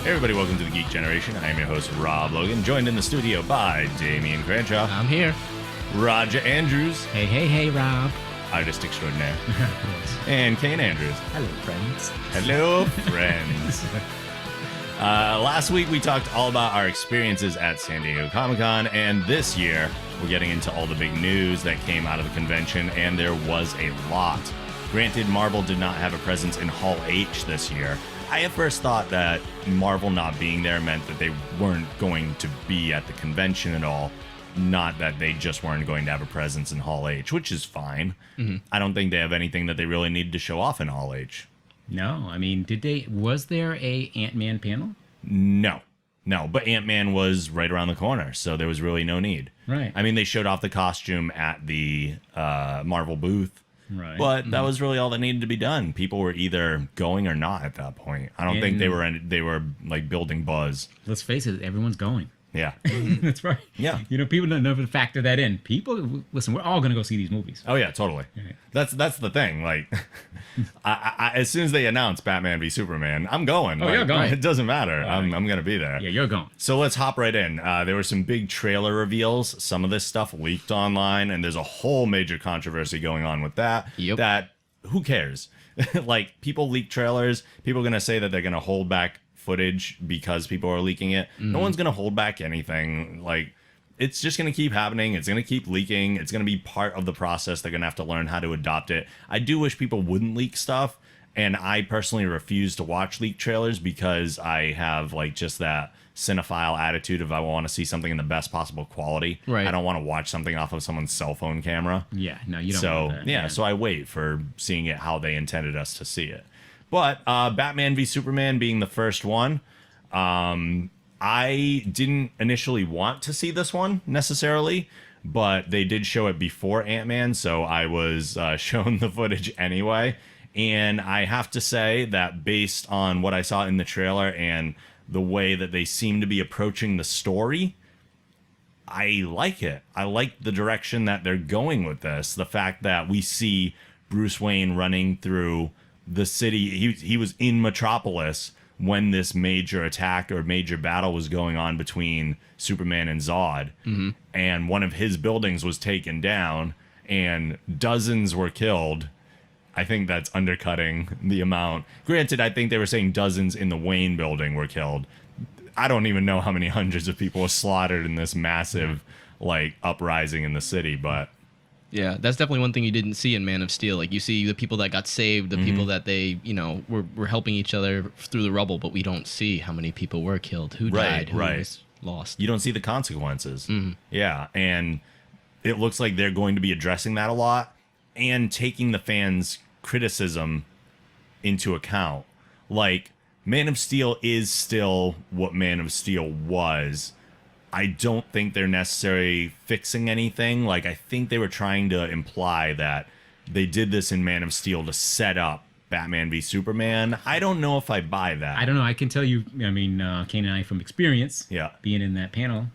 Hey everybody, welcome to the Geek Generation. I am your host, Rob Logan, joined in the studio by Damien Cranshaw. I'm here. Roger Andrews. Hey, Rob. Artist extraordinaire. And Kane Andrews. Hello, friends. Hello, friends. Last week we talked all about our experiences at San Diego Comic-Con, and this year we're getting into all the big news that came out of the convention, and there was a lot. Granted, Marvel did not have a presence in Hall H this year. I at first thought that Marvel not being there meant that they weren't going to be at the convention at all, not that they just weren't going to have a presence in Hall H, which is fine. Mm-hmm. I don't think they have anything that they really needed to show off in Hall H. No, I mean, was there a Ant-Man panel? No, but Ant-Man was right around the corner, so there was really no need. Right. I mean, they showed off the costume at the Marvel booth. Right. But that was really all that needed to be done. People were either going or not at that point. I don't think they were like building buzz. Let's face it, everyone's going. Yeah. That's right. Yeah. You know, people don't never factor that in. People, listen, we're all going to go see these movies. Oh, yeah, totally. Right. That's the thing. Like, I as soon as they announce Batman v Superman, I'm going. Oh, you're going. It doesn't matter. Right. I'm going to be there. Yeah, you're going. So let's hop right in. There were some big trailer reveals. Some of this stuff leaked online, and there's a whole major controversy going on with that. Yep. That, who cares? Like, people leak trailers. People are going to say that they're going to hold back footage because people are leaking it. No one's going to hold back anything. Like, it's just going to keep happening. It's going to keep leaking. It's going to be part of the process. They're going to have to learn how to adopt it. I do wish people wouldn't leak stuff, and I personally refuse to watch leaked trailers because I have like just that cinephile attitude of I want to see something in the best possible quality. Right. I don't want to watch something off of someone's cell phone camera. Yeah, no, you don't want that. So I wait for seeing it how they intended us to see it. But Batman v Superman being the first one, I didn't initially want to see this one necessarily, but they did show it before Ant-Man, so I was shown the footage anyway. And I have to say that based on what I saw in the trailer and the way that they seem to be approaching the story, I like it. I like the direction that they're going with this. The fact that we see Bruce Wayne running through the city. He was in Metropolis when this major attack or major battle was going on between Superman and Zod. Mm-hmm. And one of his buildings was taken down and dozens were killed. I think that's undercutting the amount. Granted, I think they were saying dozens in the Wayne building were killed. I don't even know how many hundreds of people were slaughtered in this massive like uprising in the city, but yeah, that's definitely one thing you didn't see in Man of Steel. Like, you see the people that got saved, the people that they, were helping each other through the rubble, but we don't see how many people were killed, who died, who was lost. You don't see the consequences. Mm-hmm. Yeah, and it looks like they're going to be addressing that a lot and taking the fans' criticism into account. Like, Man of Steel is still what Man of Steel was. I don't think they're necessarily fixing anything. Like, I think they were trying to imply that they did this in Man of Steel to set up Batman v Superman. I don't know if I buy that. I don't know. I can tell you, I mean, Kane and I from experience, being in that panel,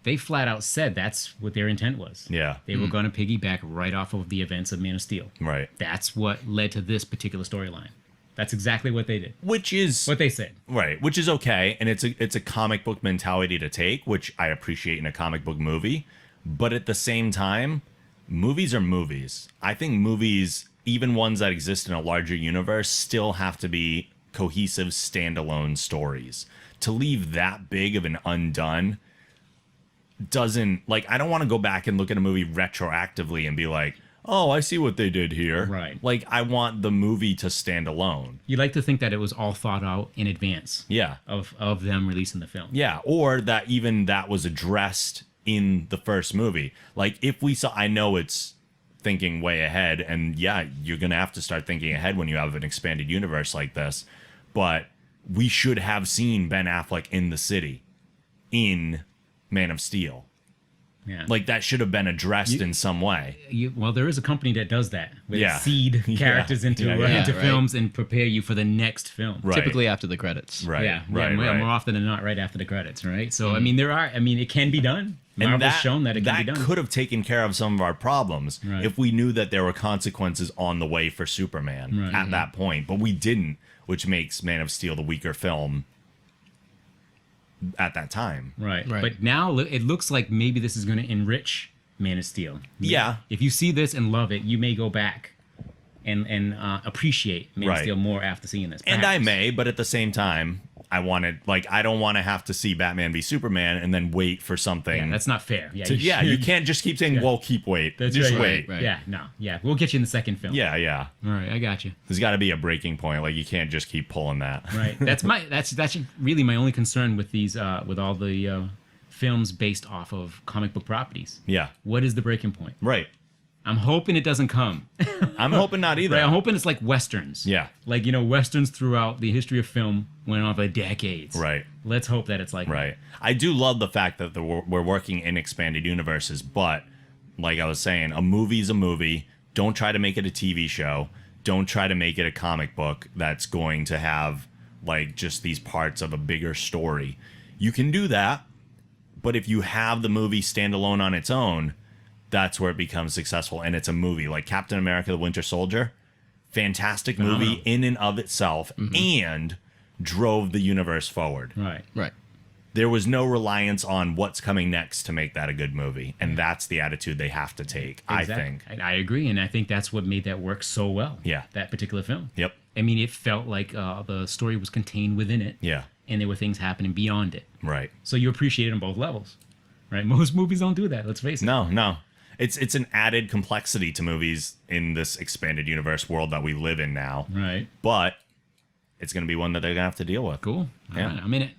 they flat out said that's what their intent was. Yeah. They were going to piggyback right off of the events of Man of Steel. Right. That's what led to this particular storyline. That's exactly what they did. Which is what they said. Right, which is okay, and it's a comic book mentality to take, which I appreciate in a comic book movie. But at the same time, movies are movies. I think movies, even ones that exist in a larger universe, still have to be cohesive, standalone stories. To leave that big of an undone doesn't, like, I don't want to go back and look at a movie retroactively and be like, oh, I see what they did here. Right. Like, I want the movie to stand alone. You like to think that it was all thought out in advance. Yeah. Of them releasing the film. Yeah, or that even that was addressed in the first movie. Like, if we saw, I know it's thinking way ahead, and yeah, you're going to have to start thinking ahead when you have an expanded universe like this, but we should have seen Ben Affleck in the city in Man of Steel. Yeah. Like, that should have been addressed in some way. Well, there is a company that does that. They seed characters into films and prepare you for the next film. Right. Typically after the credits. Right. More often than not, right after the credits, right? So, I mean, it can be done. Marvel's shown that it can be done. That could have taken care of some of our problems if we knew that there were consequences on the way for Superman at that point. But we didn't, which makes Man of Steel the weaker film at that time. Right. But now it looks like maybe this is going to enrich Man of Steel. Yeah. If you see this and love it, you may go back and appreciate Man of Steel more after seeing this. Perhaps. And I may, but at the same time, I don't want to have to see Batman v Superman and then wait for something. Yeah, that's not fair. Yeah, you can't just keep saying, well, keep wait. That's just right. wait. Right. Yeah, no. Yeah, we'll get you in the second film. Yeah. All right, I got you. There's got to be a breaking point. Like, you can't just keep pulling that. Right. That's really my only concern with these, with all the films based off of comic book properties. Yeah. What is the breaking point? Right. I'm hoping it doesn't come. I'm hoping not either. Right, I'm hoping it's like Westerns. Yeah. Like, Westerns throughout the history of film went on for decades. Right. Let's hope that it's like Right. I do love the fact that we're working in expanded universes, but like I was saying, a movie's a movie. Don't try to make it a TV show. Don't try to make it a comic book that's going to have like just these parts of a bigger story. You can do that, but if you have the movie stand alone on its own, that's where it becomes successful, and it's a movie. Like Captain America the Winter Soldier, fantastic movie in and of itself, and drove the universe forward. Right. There was no reliance on what's coming next to make that a good movie, and that's the attitude they have to take, Exactly. I think. I agree, and I think that's what made that work so well. Yeah. That particular film. Yep. I mean, it felt like the story was contained within it. Yeah. And there were things happening beyond it. Right. So you appreciate it on both levels. Right? Most movies don't do that, let's face it. No. It's an added complexity to movies in this expanded universe world that we live in now. Right. But it's going to be one that they're going to have to deal with. Cool. All right, I'm in it.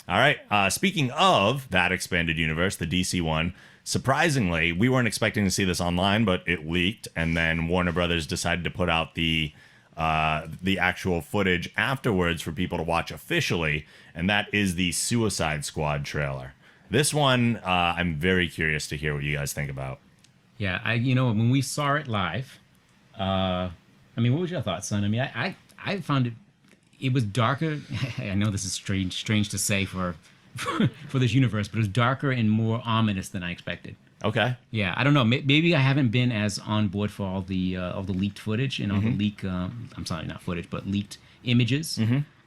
All right. Speaking of that expanded universe, the DC one, surprisingly, we weren't expecting to see this online, but it leaked, and then Warner Brothers decided to put out the actual footage afterwards for people to watch officially, and that is the Suicide Squad trailer. This one, I'm very curious to hear what you guys think about. Yeah, when we saw it live, what was your thoughts, son? I mean, I found it was darker. I know this is strange to say for this universe, but it was darker and more ominous than I expected. Okay. Yeah, I don't know. Maybe I haven't been as on board for all the leaked footage and all the I'm sorry, not footage, but leaked images.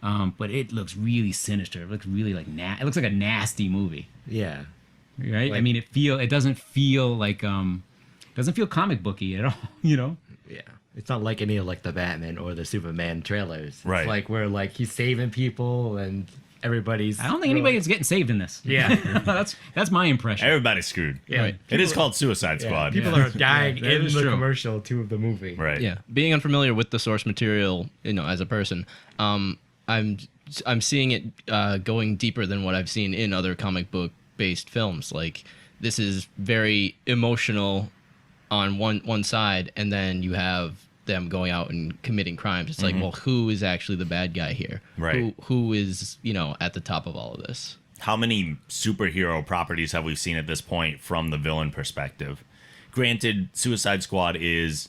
But it looks really sinister. It looks really like it looks like a nasty movie. Yeah. Right. I mean, it doesn't feel like doesn't feel comic booky at all. Yeah. It's not like any of like the Batman or the Superman trailers. It's right. like where like he's saving people and everybody's. I don't think anybody's getting saved in this. Yeah. that's my impression. Everybody's screwed. Yeah. Right. It is called Suicide Squad. People are dying Yeah, in is the true. commercial too of the movie. Right. Yeah, being unfamiliar with the source material, as a person, I'm seeing it going deeper than what I've seen in other comic book based films. Like this is very emotional on one side, and then you have them going out and committing crimes. It's like, well, who is actually the bad guy here? Right. Who is at the top of all of this? How many superhero properties have we seen at this point from the villain perspective? Granted, Suicide Squad is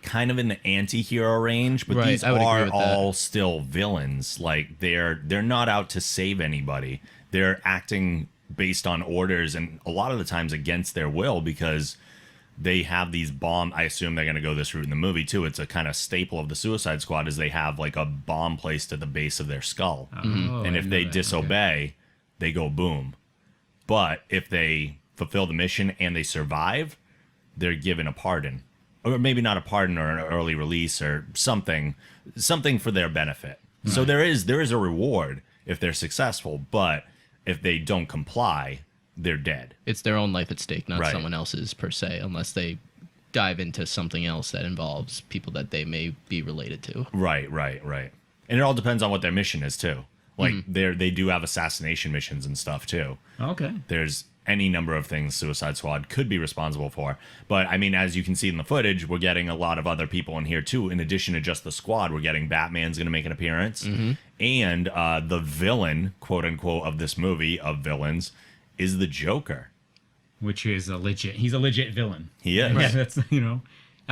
kind of in the anti-hero range, but Right, these I would agree are with that. all still villains. Like they're not out to save anybody. They're acting based on orders, and a lot of the times against their will, because they have these bomb. I assume they're going to go this route in the movie too. It's a kind of staple of the Suicide Squad is they have like a bomb placed at the base of their skull, and if they disobey, they go boom. But if they fulfill the mission and they survive, they're given a pardon, or maybe not a pardon, or an early release, or something for their benefit. Right. So there is a reward if they're successful, but if they don't comply, they're dead. It's their own life at stake, not Right. someone else's per se, unless they dive into something else that involves people that they may be related to. Right. And it all depends on what their mission is too. Like they do have assassination missions and stuff too. Okay. There's any number of things Suicide Squad could be responsible for. But I mean, as you can see in the footage, we're getting a lot of other people in here too. In addition to just the squad, we're getting Batman's going to make an appearance, and the villain, quote unquote, of this movie of villains is the Joker. Which is he's a legit villain. He is. Yeah, that's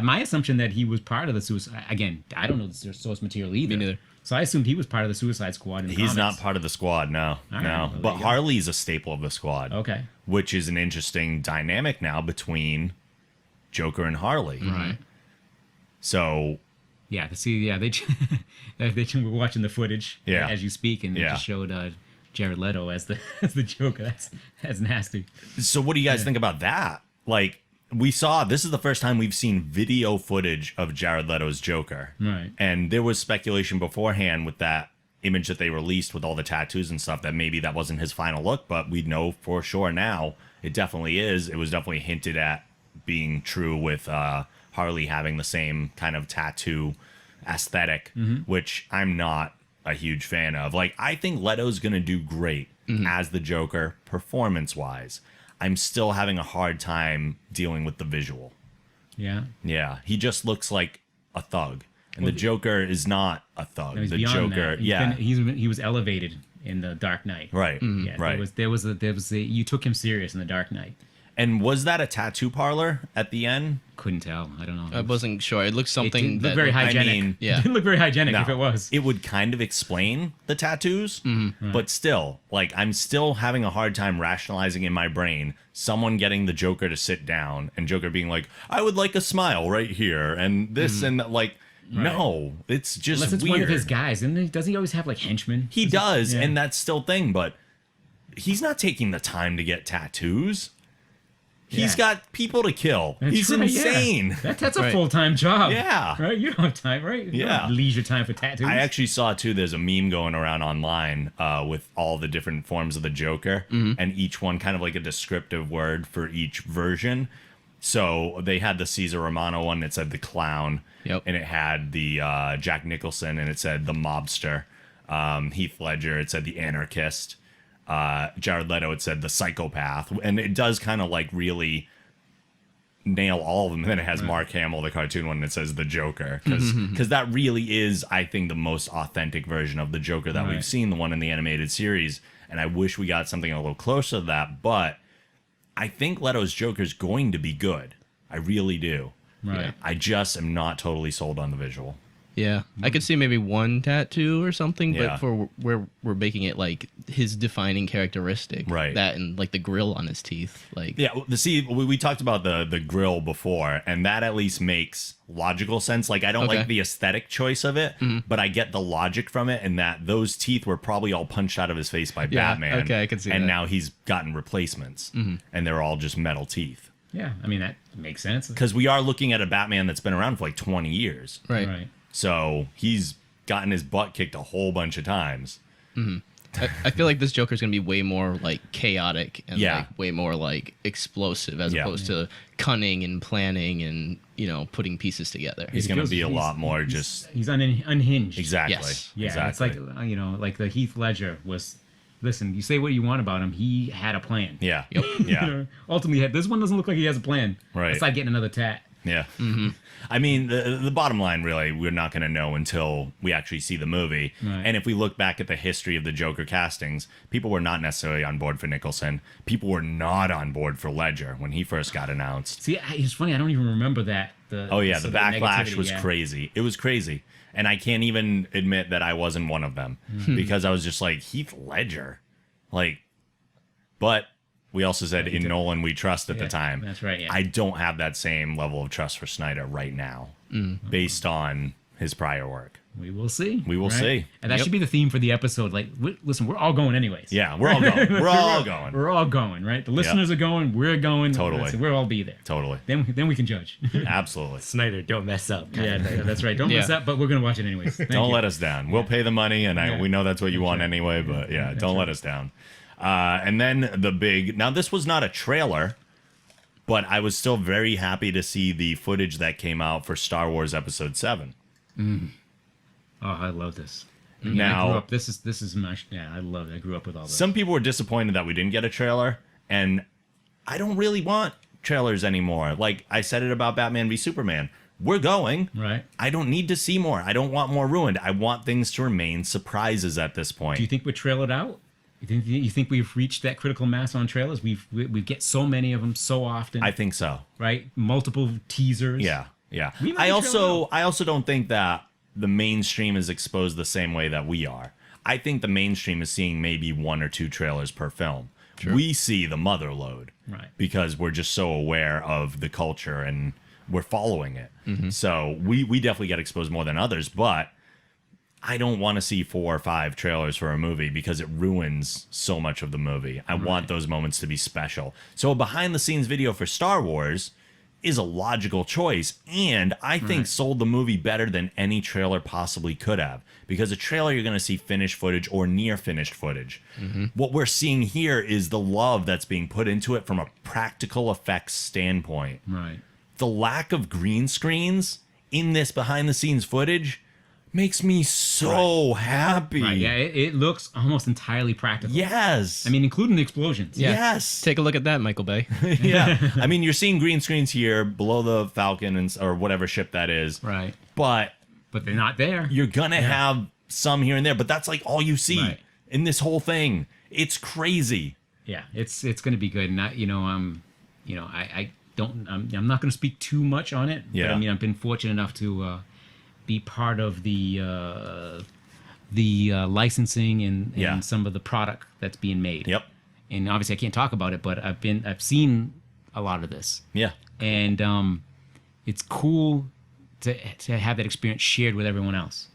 my assumption that he was part of the Suicide. Again, I don't know the source material either. Me neither. So I assumed he was part of the Suicide Squad. In the He's comics. not part of the squad, no. All right, No. well, there But you go. Harley's a staple of the squad. Okay. Which is an interesting dynamic now between Joker and Harley. Right. So Yeah. They were watching the footage Yeah. as you speak, and they Yeah. just showed Jared Leto as the as the Joker. That's nasty. So what do you guys think about that? Like, this is the first time we've seen video footage of Jared Leto's Joker. Right. And there was speculation beforehand with that image that they released with all the tattoos and stuff that maybe that wasn't his final look, but we know for sure now it definitely is. It was definitely hinted at being true with Harley having the same kind of tattoo aesthetic, which I'm not a huge fan of. Like, I think Leto's going to do great as the Joker performance-wise. I'm still having a hard time dealing with the visual. Yeah. Yeah, he just looks like a thug. And the Joker is not a thug. No, he's the beyond Joker, that. yeah. He was elevated in the Dark Knight. Right. Yeah, Right. There was a you took him serious in the Dark Knight. And was that a tattoo parlor at the end? Couldn't tell. I don't know. I wasn't sure. It looked It something didn't that look very looked- hygienic. I mean, yeah. It didn't look very hygienic No. if it was. It would kind of explain the tattoos, but still, like, I'm still having a hard time rationalizing in my brain someone getting the Joker to sit down and Joker being like, I would like a smile right here and this and that. Like, no, it's just Unless it's weird. one of his guys, doesn't he always have like henchmen? He does, Yeah. and that's still thing, but he's not taking the time to get tattoos. He's Yeah. got people to kill. That's He's right, yeah. insane. That's a Right. full-time job. Yeah. Right? You don't have time, right? You don't Yeah. have leisure time for tattoos. I actually saw too. There's a meme going around online with all the different forms of the Joker, and each one kind of like a descriptive word for each version. So they had the Caesar Romano one. It said the clown, Yep. and it had the Jack Nicholson, and it said the mobster. Heath Ledger, it said the anarchist. Jared Leto, it said the psychopath, and it does kind of like really nail all of them. And then it has Mark Hamill, the cartoon one, that says the Joker, because that really is, I think, the most authentic version of the Joker that Right. we've seen, the one in the animated series. And I wish we got something a little closer to that, but I think Leto's Joker is going to be good. I really do. Right. I just am not totally sold on the visual. Yeah, I could see maybe one tattoo or something, Yeah. but for where we're making it like his defining characteristic, Right. That and like the grill on his teeth, like Yeah, we talked about the grill before, and that at least makes logical sense. Like, I don't Okay. like the aesthetic choice of it, but I get the logic from it, and that those teeth were probably all punched out of his face by Yeah, Batman. okay, I can see and that. now he's gotten replacements, and they're all just metal teeth. Yeah. I mean, that makes sense. Because we are looking at a Batman that's been around for like 20 years. right. Right. So he's gotten his butt kicked a whole bunch of times. I feel like this Joker's gonna be way more like chaotic and Yeah. like way more like explosive as Yeah. opposed to cunning and planning and putting pieces together. He's going to feels- be a he's- lot more he's- just... He's unhinged. Exactly. Yes. Yeah. exactly. It's like, like the Heath Ledger was. Listen, you say what you want about him. He had a plan. Yeah. Yep. Yeah. Ultimately, this one doesn't look like he has a plan. Right. It's like getting another tat. Yeah. I mean, the bottom line, really, we're not going to know until we actually see the movie. Right. And if we look back at the history of the Joker castings, people were not necessarily on board for Nicholson. People were not on board for Ledger when he first got announced. See, it's funny. I don't even remember that. Oh, yeah. The backlash negativity, was yeah. crazy. It was crazy. And I can't even admit that I wasn't one of them because I was just like, Heath Ledger. Like, but we also said in Nolan we trust at the Yeah, time. that's right, yeah. I don't have that same level of trust for Snyder right now based on his prior work. We will see. We will right? see. And that Yep. should be the theme for the episode. Like, listen, we're all going anyways. Yeah, we're all going. We're all going. We're all going, right? The listeners are going. We're going. Totally. Listen, we'll all be there. Totally. Then we can judge. Absolutely. Snyder, don't mess up. kind Yeah, of thing. that's right. Don't mess Yeah. up, but we're gonna watch it anyways. Thank Don't you. let us down. We'll pay the money, and Yeah. we know that's what you want right. anyway, but yeah, don't let us down. And then the big... Now, this was not a trailer, but I was still very happy to see the footage that came out for Star Wars Episode 7. Oh, I love this. Now- I grew up, this is my I love it. I grew up with all this. Some people were disappointed that we didn't get a trailer, and I don't really want trailers anymore. Like I said it about Batman v Superman. We're going. Right. I don't need to see more. I don't want more ruined. I want things to remain surprises at this point. Do you think we're trailered out? You think we've reached that critical mass on trailers? We get so many of them so often. I think so. right? Multiple teasers. Yeah. Yeah. We might I be also don't think that the mainstream is exposed the same way that we are. I think the mainstream is seeing maybe 1 or 2 trailers per film. We see the mother load. Right. Because we're just so aware of the culture and we're following it. So we definitely get exposed more than others, but I don't want to see 4 or 5 trailers for a movie because it ruins so much of the movie. I want those moments to be special. So a behind the scenes video for Star Wars is a logical choice, and I think sold the movie better than any trailer possibly could have, because a trailer you're going to see finished footage or near finished footage. What we're seeing here is the love that's being put into it from a practical effects standpoint. Right. The lack of green screens in this behind the scenes footage makes me so happy. Right. Yeah, it looks almost entirely practical. Yes. I mean, including the explosions. Yeah. Yes. Take a look at that, Michael Bay. Yeah. I mean, you're seeing green screens here below the Falcon or whatever ship that is. Right. But But they're not there. you're gonna have some here and there, but that's like all you see in this whole thing. It's crazy. Yeah, it's going to be good. And I don't. I'm not going to speak too much on it. Yeah. But, I mean, I've been fortunate enough to be part of the licensing and some of the product that's being made. Yep. And obviously, I can't talk about it, but I've seen a lot of this. Yeah. And it's cool to have that experience shared with everyone else.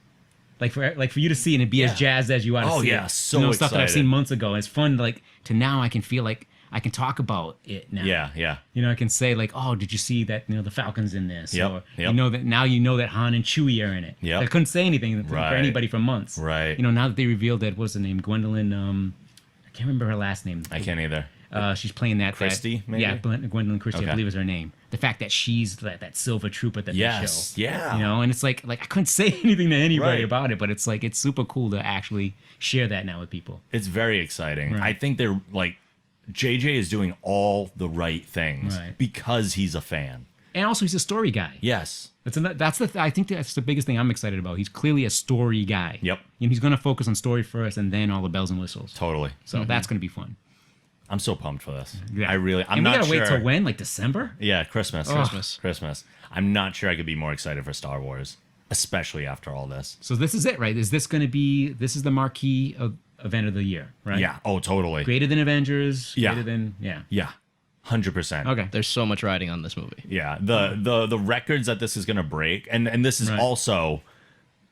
Like for you to see it and be as jazzed as you are to Oh, see yeah, it. so stuff that I've excited. seen months ago. It's fun to now I can feel like I can talk about it now. Yeah. Yeah. I can say like, oh, did you see that? The Falcon's in this. Yep, Or yep. that Han and Chewie are in it. Yep. I couldn't say anything for Right. anybody for months. Right. Now that they revealed that, what's the name? Gwendolyn. I can't remember her last name. I can't either. She's playing that. Christie, maybe? Yeah, Gwendolyn Christie, Okay. I believe is her name. The fact that she's that silver trooper that Yes. they show. Yeah. And it's like I couldn't say anything to anybody Right. about it, but it's like it's super cool to actually share that now with people. It's very exciting. Right. I think they're like, JJ is doing all the right things Right. because he's a fan. And also, he's a story guy. Yes. I think that's the biggest thing I'm excited about. He's clearly a story guy. Yep. He's going to focus on story first, and then all the bells and whistles. Totally. So that's going to be fun. I'm so pumped for this. Yeah. I'm and not we gotta sure. wait till when? Like December? Yeah, Christmas. Christmas. Christmas. I'm not sure I could be more excited for Star Wars, especially after all this. So this is it, right? Is this going to be? This is the marquee event of the year, right? Yeah. Oh, totally. Greater than Avengers. Yeah. Greater than Yeah. 100%. Okay. There's so much riding on this movie. Yeah. The records that this is going to break, and this is Right. also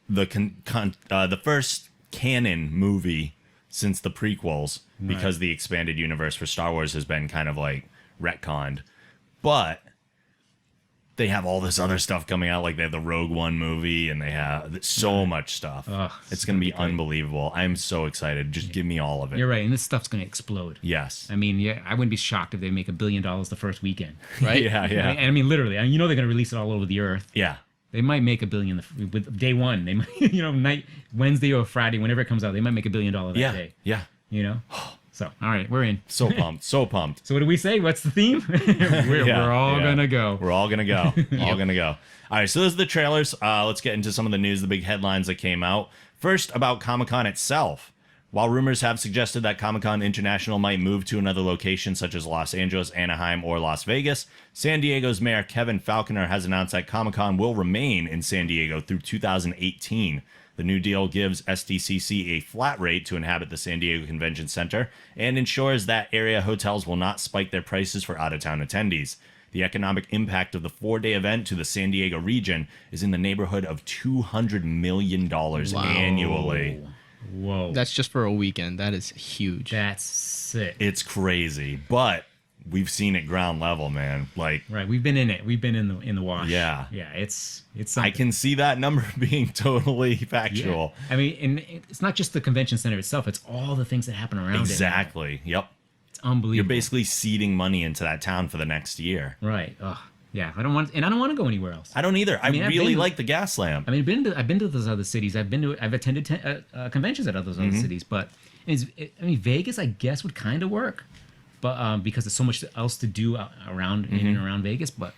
the first canon movie since the prequels, because the expanded universe for Star Wars has been kind of like retconned. But they have all this other stuff coming out, like they have the Rogue One movie, and they have so much stuff. Ugh, it's going to be unbelievable. I'm so excited. Just give me all of it. You're right, and this stuff's going to explode. Yes. I mean, yeah, I wouldn't be shocked if they make $1 billion the first weekend. Right? Yeah, yeah. I mean, literally. They're going to release it all over the earth. Yeah. They might make $1 billion with day one. They might, Wednesday or Friday, whenever it comes out, they might make $1 billion that Yeah. day. Yeah. So, all right, we're in. So pumped. So pumped. So what do we say? What's the theme? we're all gonna go. We're all gonna go. All gonna go. All right, so those are the trailers. Let's get into some of the news, the big headlines that came out. First, about Comic-Con itself. While rumors have suggested that Comic-Con International might move to another location such as Los Angeles, Anaheim, or Las Vegas, San Diego's Mayor Kevin Falconer has announced that Comic-Con will remain in San Diego through 2018. The new deal gives SDCC a flat rate to inhabit the San Diego Convention Center and ensures that area hotels will not spike their prices for out-of-town attendees. The economic impact of the 4-day event to the San Diego region is in the neighborhood of $200 million annually. Whoa. That's just for a weekend. That is huge. That's sick. It's crazy, but we've seen it ground level, man. Like, Right, we've been in it. We've been in the wash. Yeah. Yeah, it's I something. can see that number being totally factual. I mean, and it's not just the convention center itself, it's all the things that happen around it. Exactly. Yep. It's unbelievable. You're basically seeding money into that town for the next year. Right. Ugh. Yeah, I don't want to go anywhere else. I don't either. I mean, I've really been- like the gas lamp. I mean, I've been to those other cities. I've attended conventions at those other cities, but Vegas, I guess, would kind of work, but because there's so much else to do around in and around Vegas. But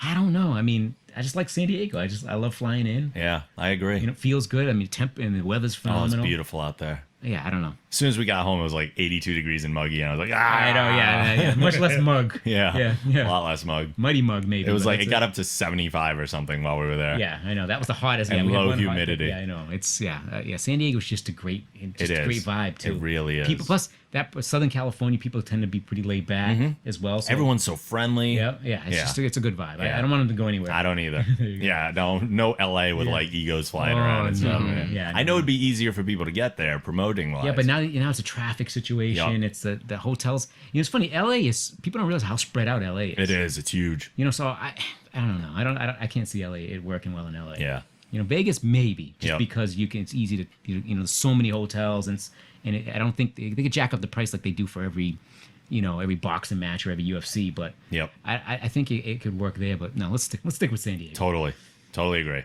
I don't know. I mean, I just like San Diego. I love flying in. Yeah, I agree. It feels good. I mean, temp and the weather's Oh, phenomenal. it's beautiful out there. Yeah, I don't know. As soon as we got home, it was like 82 degrees and muggy, and I was like, ah. I know, yeah. Much less mug. Yeah. Yeah. A lot less mug. Muddy mug, maybe. It was but like, it that's got up to 75 or something while we were there. Yeah, I know. That was the hottest. And we had low one hot day. humidity. Yeah, I know. It's, yeah. San Diego's just a great, It a great is. vibe, too. It really is. People, plus, that Southern California people tend to be pretty laid back as well. So, Everyone's so friendly. Yeah. It's a good vibe. Yeah. I don't want them to go anywhere. I don't either. Yeah, no LA with like egos flying around and stuff. no. Yeah, I know it'd be easier for people to get there promoting wise. Yeah, but now it's a traffic situation. Yep. It's the hotels. It's funny. LA is, people don't realize how spread out LA is. It is. It's huge. So I don't know. I can't see LA it working well in LA. Yeah. Vegas maybe just Yep. because it's easy to there's so many hotels I don't think they could jack up the price like they do for every boxing match or every UFC. But Yep. I think it could work there. But no, let's stick with San Diego. Totally agree.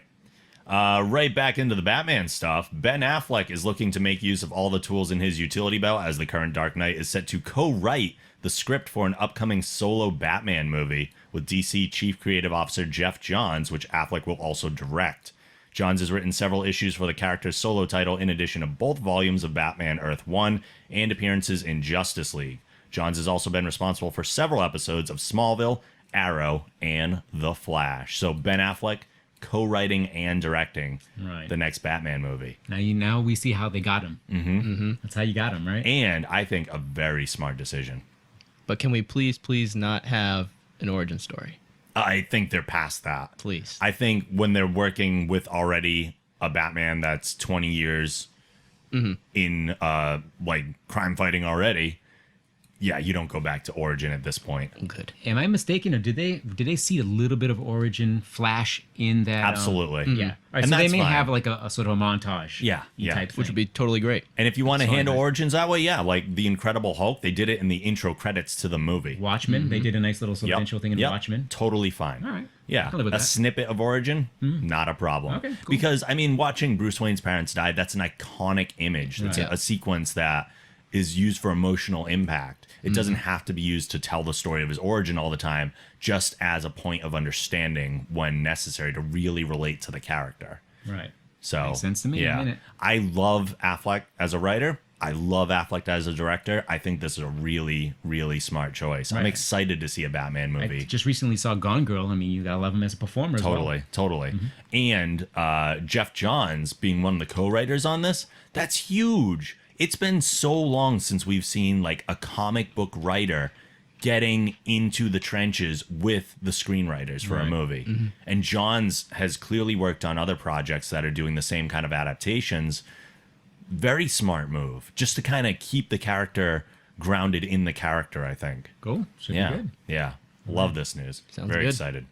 Right back into the Batman stuff. Ben Affleck is looking to make use of all the tools in his utility belt as the current Dark Knight is set to co-write the script for an upcoming solo Batman movie with DC Chief Creative Officer Jeff Johns, which Affleck will also direct. Johns has written several issues for the character's solo title in addition to both volumes of Batman Earth 1 and appearances in Justice League. Johns has also been responsible for several episodes of Smallville, Arrow, and The Flash. So Ben Affleck co-writing and directing the next Batman movie. Now we see how they got him. Mm-hmm. That's how you got him, right? And I think a very smart decision. But can we please not have an origin story? I think they're past that. Please. I think when they're working with already a Batman that's 20 years in like crime fighting already, yeah, you don't go back to origin at this point. Good. Am I mistaken, or did they see a little bit of origin flash in that? Absolutely. Yeah. All right, And so they that's may fine. have like a sort of a montage. Yeah. Type Which would thing. be totally great. And if you want to Sorry, handle man. origins that way, yeah, like the Incredible Hulk, they did it in the intro credits to the movie. Watchmen. They did a nice little substantial thing in Watchmen. Totally fine. All right. Yeah, I can live with a that. snippet of origin, not a problem. Okay, cool. Because, I mean, watching Bruce Wayne's parents die, that's an iconic image. That's Right. a sequence that is used for emotional impact. It doesn't have to be used to tell the story of his origin all the time, just as a point of understanding when necessary to really relate to the character. Right. So, Makes sense to me. Yeah. I mean it. I love Affleck as a writer. I love Affleck as a director. I think this is a really, really smart choice. I'm Right. excited to see a Batman I movie. just recently saw Gone Girl. I mean, you gotta love him as a performer. As well. Totally. And Jeff Johns being one of the co-writers on this, that's huge. It's been so long since we've seen like a comic book writer getting into the trenches with the screenwriters for a Right. movie. And Johns has clearly worked on other projects that are doing the same kind of adaptations. Very smart move, just to kind of keep the character grounded in the character, I think. Cool. Should Yeah. be good. Yeah. Love this news. Sounds Very good. excited.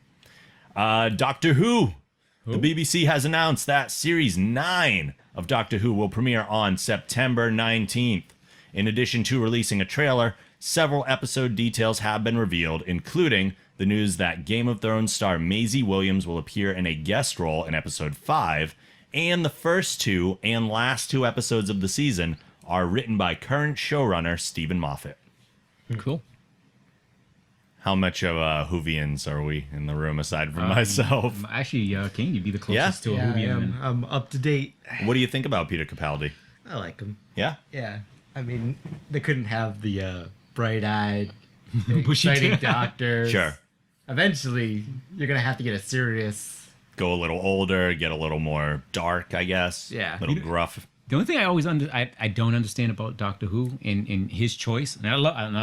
Doctor Who. The BBC has announced that Series 9 of Doctor Who will premiere on September 19th. In addition to releasing a trailer, several episode details have been revealed, including the news that Game of Thrones star Maisie Williams will appear in a guest role in episode 5, and the first two and last two episodes of the season are written by current showrunner Stephen Moffat. Cool. How much of Whovians are we in the room aside from myself? Actually, Kane, you'd be the closest to a Yeah, I Whovian. am. I'm up to date. What do you think about Peter Capaldi? I like him. Yeah? Yeah. I mean, they couldn't have the bright-eyed, Bushy exciting tail. doctors. Sure. Eventually, you're gonna have to get a serious. Go a little older, get a little more dark, I guess. Yeah. A little gruff. The only thing I always I don't understand about Doctor Who in his choice, and I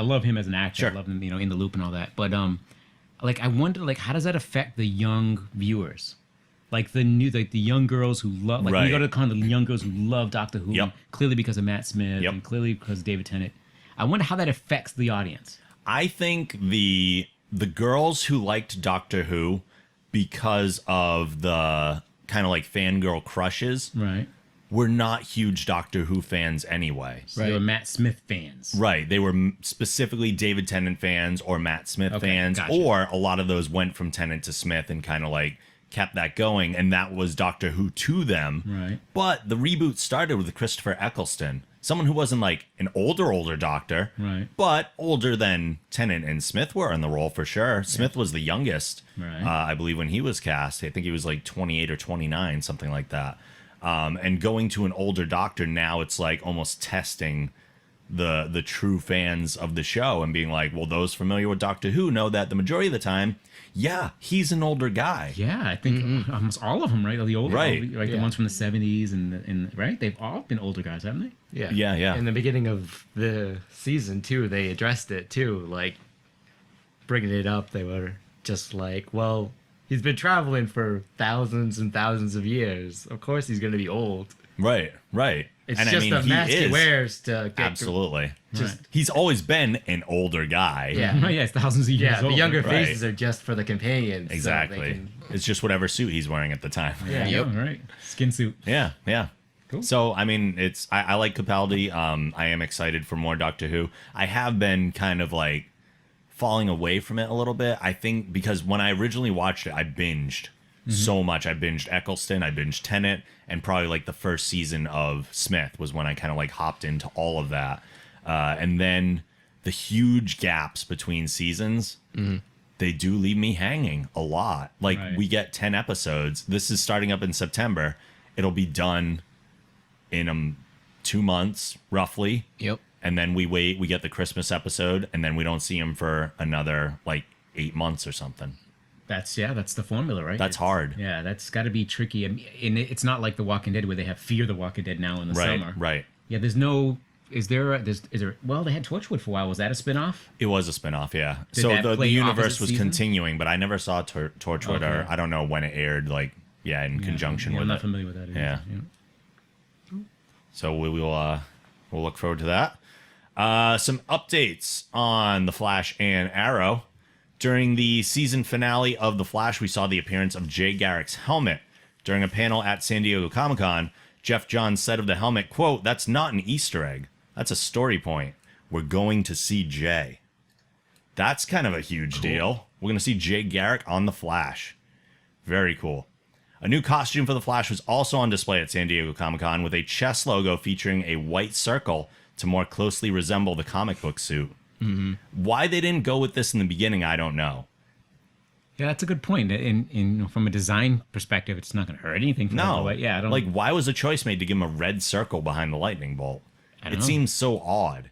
love him as an actor. Sure. I love him, in the loop and all that. But like I wonder, like how does that affect the young viewers? Like the young girls who love, like when you go Right. to the con, the young girls who love Doctor Who, Yep. clearly because of Matt Smith Yep. and clearly because of David Tennant. I wonder how that affects the audience. I think the girls who liked Doctor Who because of the kind of like fangirl crushes Right. were not huge Doctor Who fans anyway. So they were Matt Smith fans. Right. They were specifically David Tennant fans or Matt Smith Okay, fans, gotcha. or a lot of those went from Tennant to Smith and kind of like kept that going, and that was Doctor Who to them. Right. But the reboot started with Christopher Eccleston, someone who wasn't like an older Doctor, Right. but older than Tennant and Smith were in the role for sure. Smith was the youngest, Right. I believe, when he was cast. I think he was like 28 or 29, something like that. And going to an older doctor now, it's like almost testing the true fans of the show and being like, well, those familiar with Doctor Who know that the majority of the time, yeah, he's an older guy. Yeah, I think almost all of them, right? The older, Right. Like the ones from the 70s and right? They've all been older guys, haven't they? Yeah. Yeah. In the beginning of the season, too, they addressed it, too. Like, bringing it up, they were just like, well, he's been traveling for thousands and thousands of years. Of course he's going to be old. Right. It's And just I mean, a mask he wears to get... Absolutely. Right. He's always been an older guy. Yeah. Right, yeah, it's thousands of years Yeah, the old. younger Right. faces are just for the companions. so they Exactly. can- It's just whatever suit he's wearing at the time. Yeah, Yep. right. Skin suit. Yeah. Cool. So, I mean, I like Capaldi. I am excited for more Doctor Who. I have been kind of like falling away from it a little bit. I think because when I originally watched it, I binged so much. I binged Eccleston, I binged Tennant, and probably like the first season of Smith was when I kind of like hopped into all of that. And then the huge gaps between seasons, they do leave me hanging a lot. Like Right. we get 10 episodes. This is starting up in September. It'll be done in 2 months roughly. Yep. And then we get the Christmas episode, and then we don't see him for another like 8 months or something. That's the formula, right? That's hard. Yeah, that's got to be tricky. And it's not like The Walking Dead where they have Fear the Walking Dead now in the summer. Right. Yeah, there's no. Is there? Well, they had Torchwood for a while. Was that a spinoff? It was a spinoff, yeah. Did So that the play universe opposite was seasons? continuing, but I never saw Torchwood, or Okay. I don't know when it aired. Like, in conjunction Yeah, with I'm not it. familiar with that. Either. Yeah. So we'll look forward to that. Some updates on The Flash and Arrow. During the season finale of The Flash, we saw the appearance of Jay Garrick's helmet. During a panel at San Diego Comic-Con, Jeff Johns said of the helmet, quote, "That's not an Easter egg. That's a story point. We're going to see Jay." That's kind of a huge deal. We're going to see Jay Garrick on The Flash. Very cool. A new costume for The Flash was also on display at San Diego Comic-Con with a chest logo featuring a white circle to more closely resemble the comic book suit. Why they didn't go with this in the beginning, I don't know. Yeah, that's a good point. In from a design perspective, it's not going to hurt anything. For them, No. but yeah, I don't Like, why was a choice made to give him a red circle behind the lightning bolt? I don't It know. seems so odd.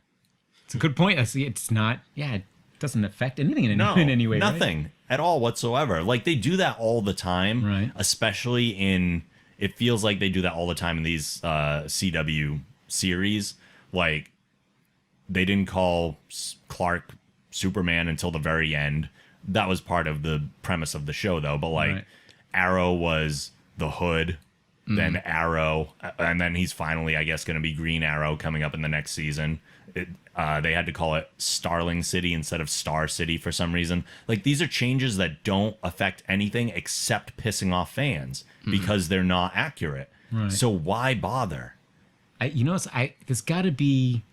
It's a good point. I see. It's not. Yeah, it doesn't affect anything in, No, in any way. right? nothing at all whatsoever. Like, they do that all the time, Right. especially in, it feels like they do that all the time in these CW series. Like, they didn't call Clark Superman until the very end. That was part of the premise of the show, though. But, like, Right. Arrow was the Hood, then Arrow, and then he's finally, I guess, going to be Green Arrow coming up in the next season. They had to call it Starling City instead of Star City for some reason. Like, these are changes that don't affect anything except pissing off fans because they're not accurate. Right. So why bother? There's got to be.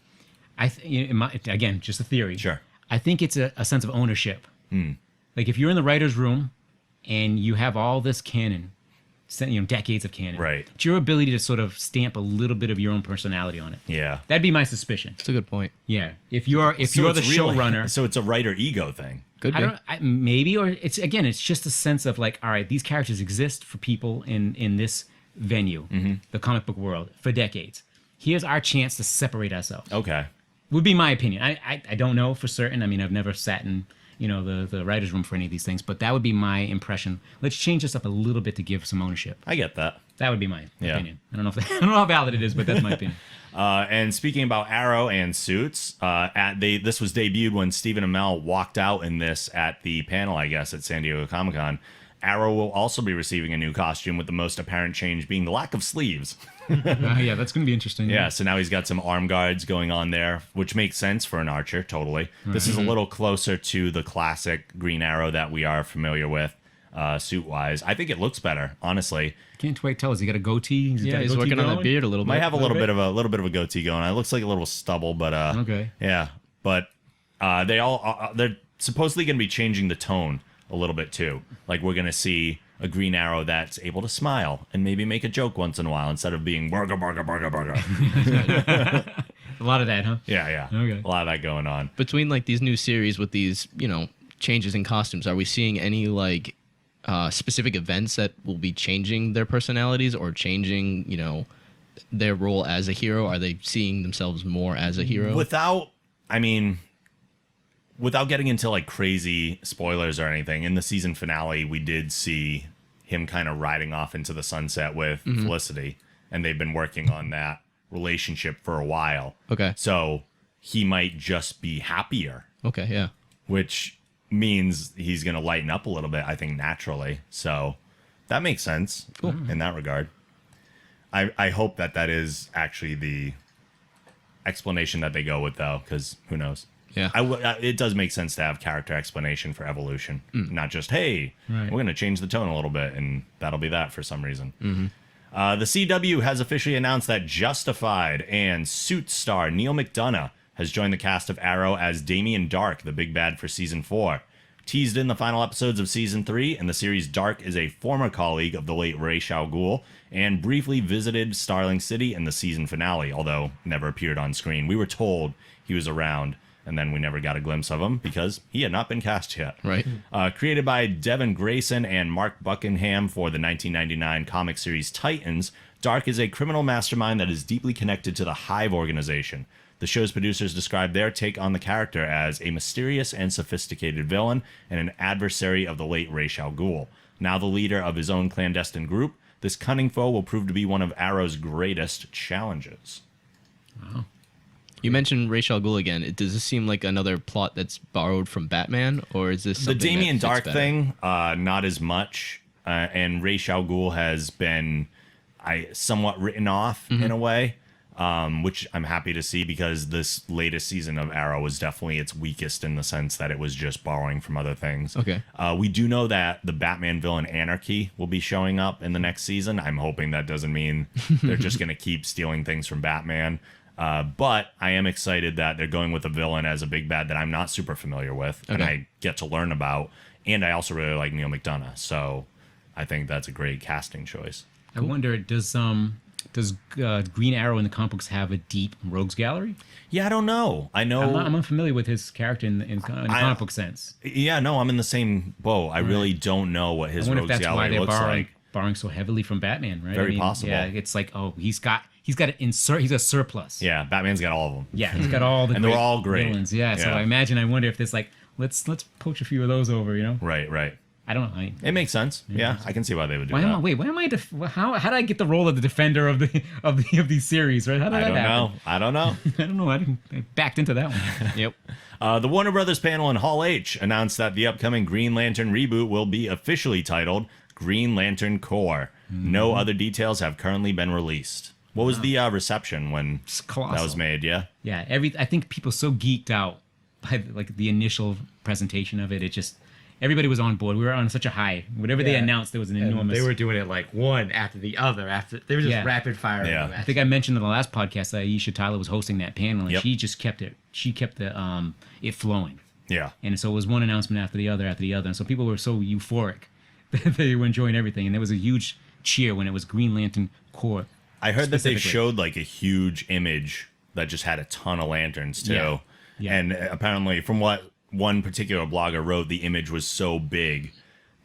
Again, just a theory. Sure. I think it's a sense of ownership. Like if you're in the writer's room and you have all this canon, decades of canon, Right. it's your ability to sort of stamp a little bit of your own personality on it. Yeah. That'd be my suspicion. That's a good point. Yeah. If you're the it's really- showrunner, So it's a writer ego thing. Could be. maybe, or it's just a sense of like, all right, these characters exist for people in this venue, the comic book world, for decades. Here's our chance to separate ourselves. Okay. Would be my opinion. I don't know for certain. I mean, I've never sat in the writer's room for any of these things, but that would be my impression. Let's change this up a little bit to give some ownership. I get that. That would be my Yeah. opinion. I don't know I don't know how valid it is, but that's my opinion. And speaking about Arrow and suits, this was debuted when Stephen Amell walked out in this at the panel, I guess, at San Diego Comic-Con. Arrow will also be receiving a new costume, with the most apparent change being the lack of sleeves. Yeah, that's going to be interesting. Yeah, so now he's got some arm guards going on there, which makes sense for an archer, totally. This is a little closer to the classic Green Arrow that we are familiar with, suit-wise. I think it looks better, honestly. Can't wait. Tell us. He got a goatee. Yeah, he's working on that beard a little bit. Might have a little bit? bit of a goatee going on. It looks like a little stubble, but Okay. yeah. But they're supposedly going to be changing the tone a little bit too. Like, we're going to see a Green Arrow that's able to smile and maybe make a joke once in a while instead of being burger, burger, burger, burger. A lot of that, huh? Yeah. Okay. A lot of that going on. Between like these new series with these, changes in costumes, are we seeing any like specific events that will be changing their personalities or changing, their role as a hero? Are they seeing themselves more as a hero? Without getting into like crazy spoilers or anything, in the season finale, we did see him kind of riding off into the sunset with Felicity, and they've been working on that relationship for a while. Okay. So he might just be happier, Okay, yeah. which means he's going to lighten up a little bit, I think, naturally. So that makes sense in that regard. I hope that is actually the explanation that they go with, though, because who knows? Yeah. It does make sense to have character explanation for evolution, not just, hey, we're going to change the tone a little bit, and that'll be that for some reason. The CW has officially announced that Justified and Suits star Neil McDonough has joined the cast of Arrow as Damien Dark, the big bad for Season 4. Teased in the final episodes of Season 3, in the series, Dark is a former colleague of the late Ra's al Ghul and briefly visited Starling City in the season finale, although never appeared on screen. We were told he was around, and then we never got a glimpse of him because he had not been cast yet. Right. Created by Devin Grayson and Mark Buckingham for the 1999 comic series Titans, Dark is a criminal mastermind that is deeply connected to the Hive organization. The show's producers described their take on the character as a mysterious and sophisticated villain and an adversary of the late Ra's al Ghul. Now the leader of his own clandestine group, this cunning foe will prove to be one of Arrow's greatest challenges. Wow. You mentioned Ra's al Ghul again. Does this seem like another plot that's borrowed from Batman, or is this The something Damien that fits Dark better? thing, not as much. And Ra's al Ghul has been somewhat written off in a way, which I'm happy to see because this latest season of Arrow was definitely its weakest in the sense that it was just borrowing from other things. Okay. We do know that the Batman villain Anarchy will be showing up in the next season. I'm hoping that doesn't mean they're just going to keep stealing things from Batman. But I am excited that they're going with a villain as a big bad that I'm not super familiar with, and I get to learn about. And I also really like Neil McDonough, so I think that's a great casting choice. I wonder, does Green Arrow in the comic books have a deep rogues gallery? Yeah, I don't know. I know. I'm unfamiliar with his character in comic book sense. Yeah, no, I'm in the same boat. I really don't know what his I wonder if rogues that's why gallery they're looks borrowing so heavily from Batman, right? Very possible. Yeah, it's like, oh, he's got an insert. He's a surplus. Yeah, Batman's got all of them. Yeah, he's got all the And they're all great. villains. Yeah, so Yeah. I wonder if there's like, let's poach a few of those over. Right. I don't know. It makes sense. Yeah, I can see why they would do Why that. am I? How did I get the role of the defender of these series? Right? How did I that don't happen? know. I don't know. I don't know. I backed into that one. Yep. The Warner Brothers panel in Hall H announced that the upcoming Green Lantern reboot will be officially titled Green Lantern Corps. No other details have currently been released. What was the reception when It's colossal. that was made? Yeah. Yeah, I think people so geeked out by like the initial presentation of it. It just everybody was on board. We were on such a high. Whatever they Yeah. announced, there was an And enormous. they were doing it like one after the other. They were just Yeah. rapid firing. Yeah. them I think I mentioned in the last podcast that Aisha Tyler was hosting that panel, and Yep. she just kept it. She kept it flowing, Yeah. and so it was one announcement after the other, and so people were so euphoric that they were enjoying everything, and there was a huge cheer when it was Green Lantern Corps. I heard that they Specifically. showed like a huge image that just had a ton of lanterns too. Yeah. Yeah. And apparently from what one particular blogger wrote, the image was so big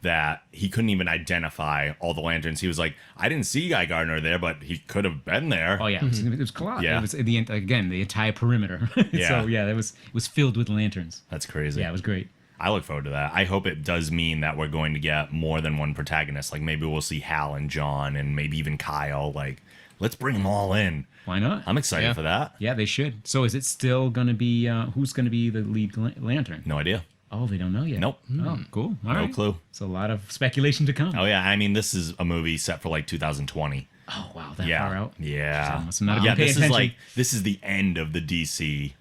that he couldn't even identify all the lanterns. He was like, I didn't see Guy Gardner there, but he could have been there. Oh yeah, it was colossal. Yeah. It was the entire perimeter. Yeah. So yeah, it was filled with lanterns. That's crazy. Yeah, it was great. I look forward to that. I hope it does mean that we're going to get more than one protagonist. Like maybe we'll see Hal and John and maybe even Kyle. Like, let's bring them all in. Why not? I'm excited Yeah. for that. Yeah, they should. So is it still going to be who's going to be the lead lantern? No idea. Oh, they don't know yet. Nope. Oh, cool. All No right. clue. So a lot of speculation to come. Oh yeah, I mean this is a movie set for like 2020. Oh wow, that Yeah. far out. Yeah. So I must not have Yeah, been paying this is attention. this is the end of the DC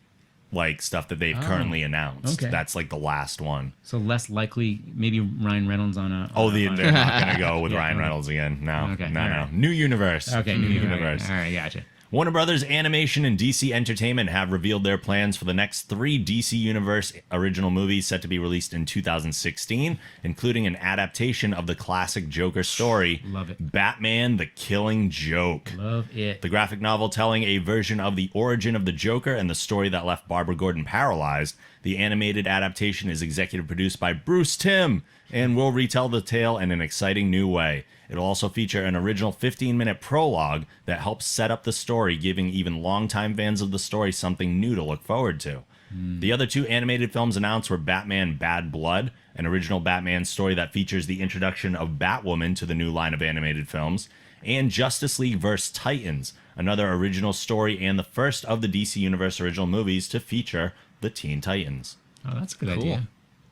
like stuff that they've currently announced. okay. That's like the last one. So less likely, maybe Ryan Reynolds on a. Oh, on a- they're not gonna go with Yeah, Ryan okay. Reynolds again. No, Okay, no, all no. right. New universe. Okay, New new universe. All right, gotcha. Warner Brothers Animation and DC Entertainment have revealed their plans for the next 3 DC Universe original movies set to be released in 2016, including an adaptation of the classic Joker story, Love it. Batman: The Killing Joke. Love it. The graphic novel telling a version of the origin of the Joker and the story that left Barbara Gordon paralyzed. The animated adaptation is executive produced by Bruce Timm and will retell the tale in an exciting new way. It'll also feature an original 15-minute prologue that helps set up the story, giving even longtime fans of the story something new to look forward to. The other 2 animated films announced were Batman Bad Blood, an original Batman story that features the introduction of Batwoman to the new line of animated films, and Justice League vs. Titans, another original story and the first of the DC Universe original movies to feature the Teen Titans. Oh, that's a good idea.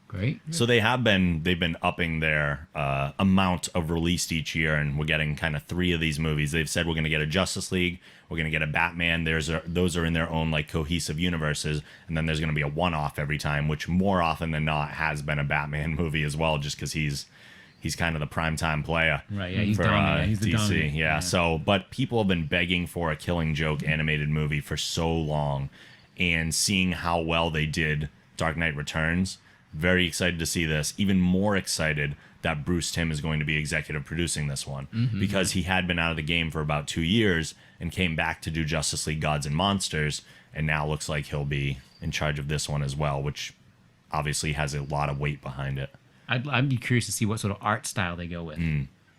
Great. So they've been upping their amount of released each year, and we're getting kind of 3 of these movies. They've said we're going to get a Justice League, we're going to get a Batman. Those are in their own like cohesive universes, and then there's going to be a one-off every time, which more often than not has been a Batman movie as well, just because he's kind of the primetime player. Right, yeah, he's for dominant. He's the DC. dominant. Yeah. So, but people have been begging for a Killing Joke animated movie for so long, and seeing how well they did Dark Knight Returns, very excited to see this. Even more excited that Bruce Timm is going to be executive producing this one, because he had been out of the game for about 2 years and came back to do Justice League Gods and Monsters, and now looks like he'll be in charge of this one as well, which obviously has a lot of weight behind it. I'd be curious to see what sort of art style they go with,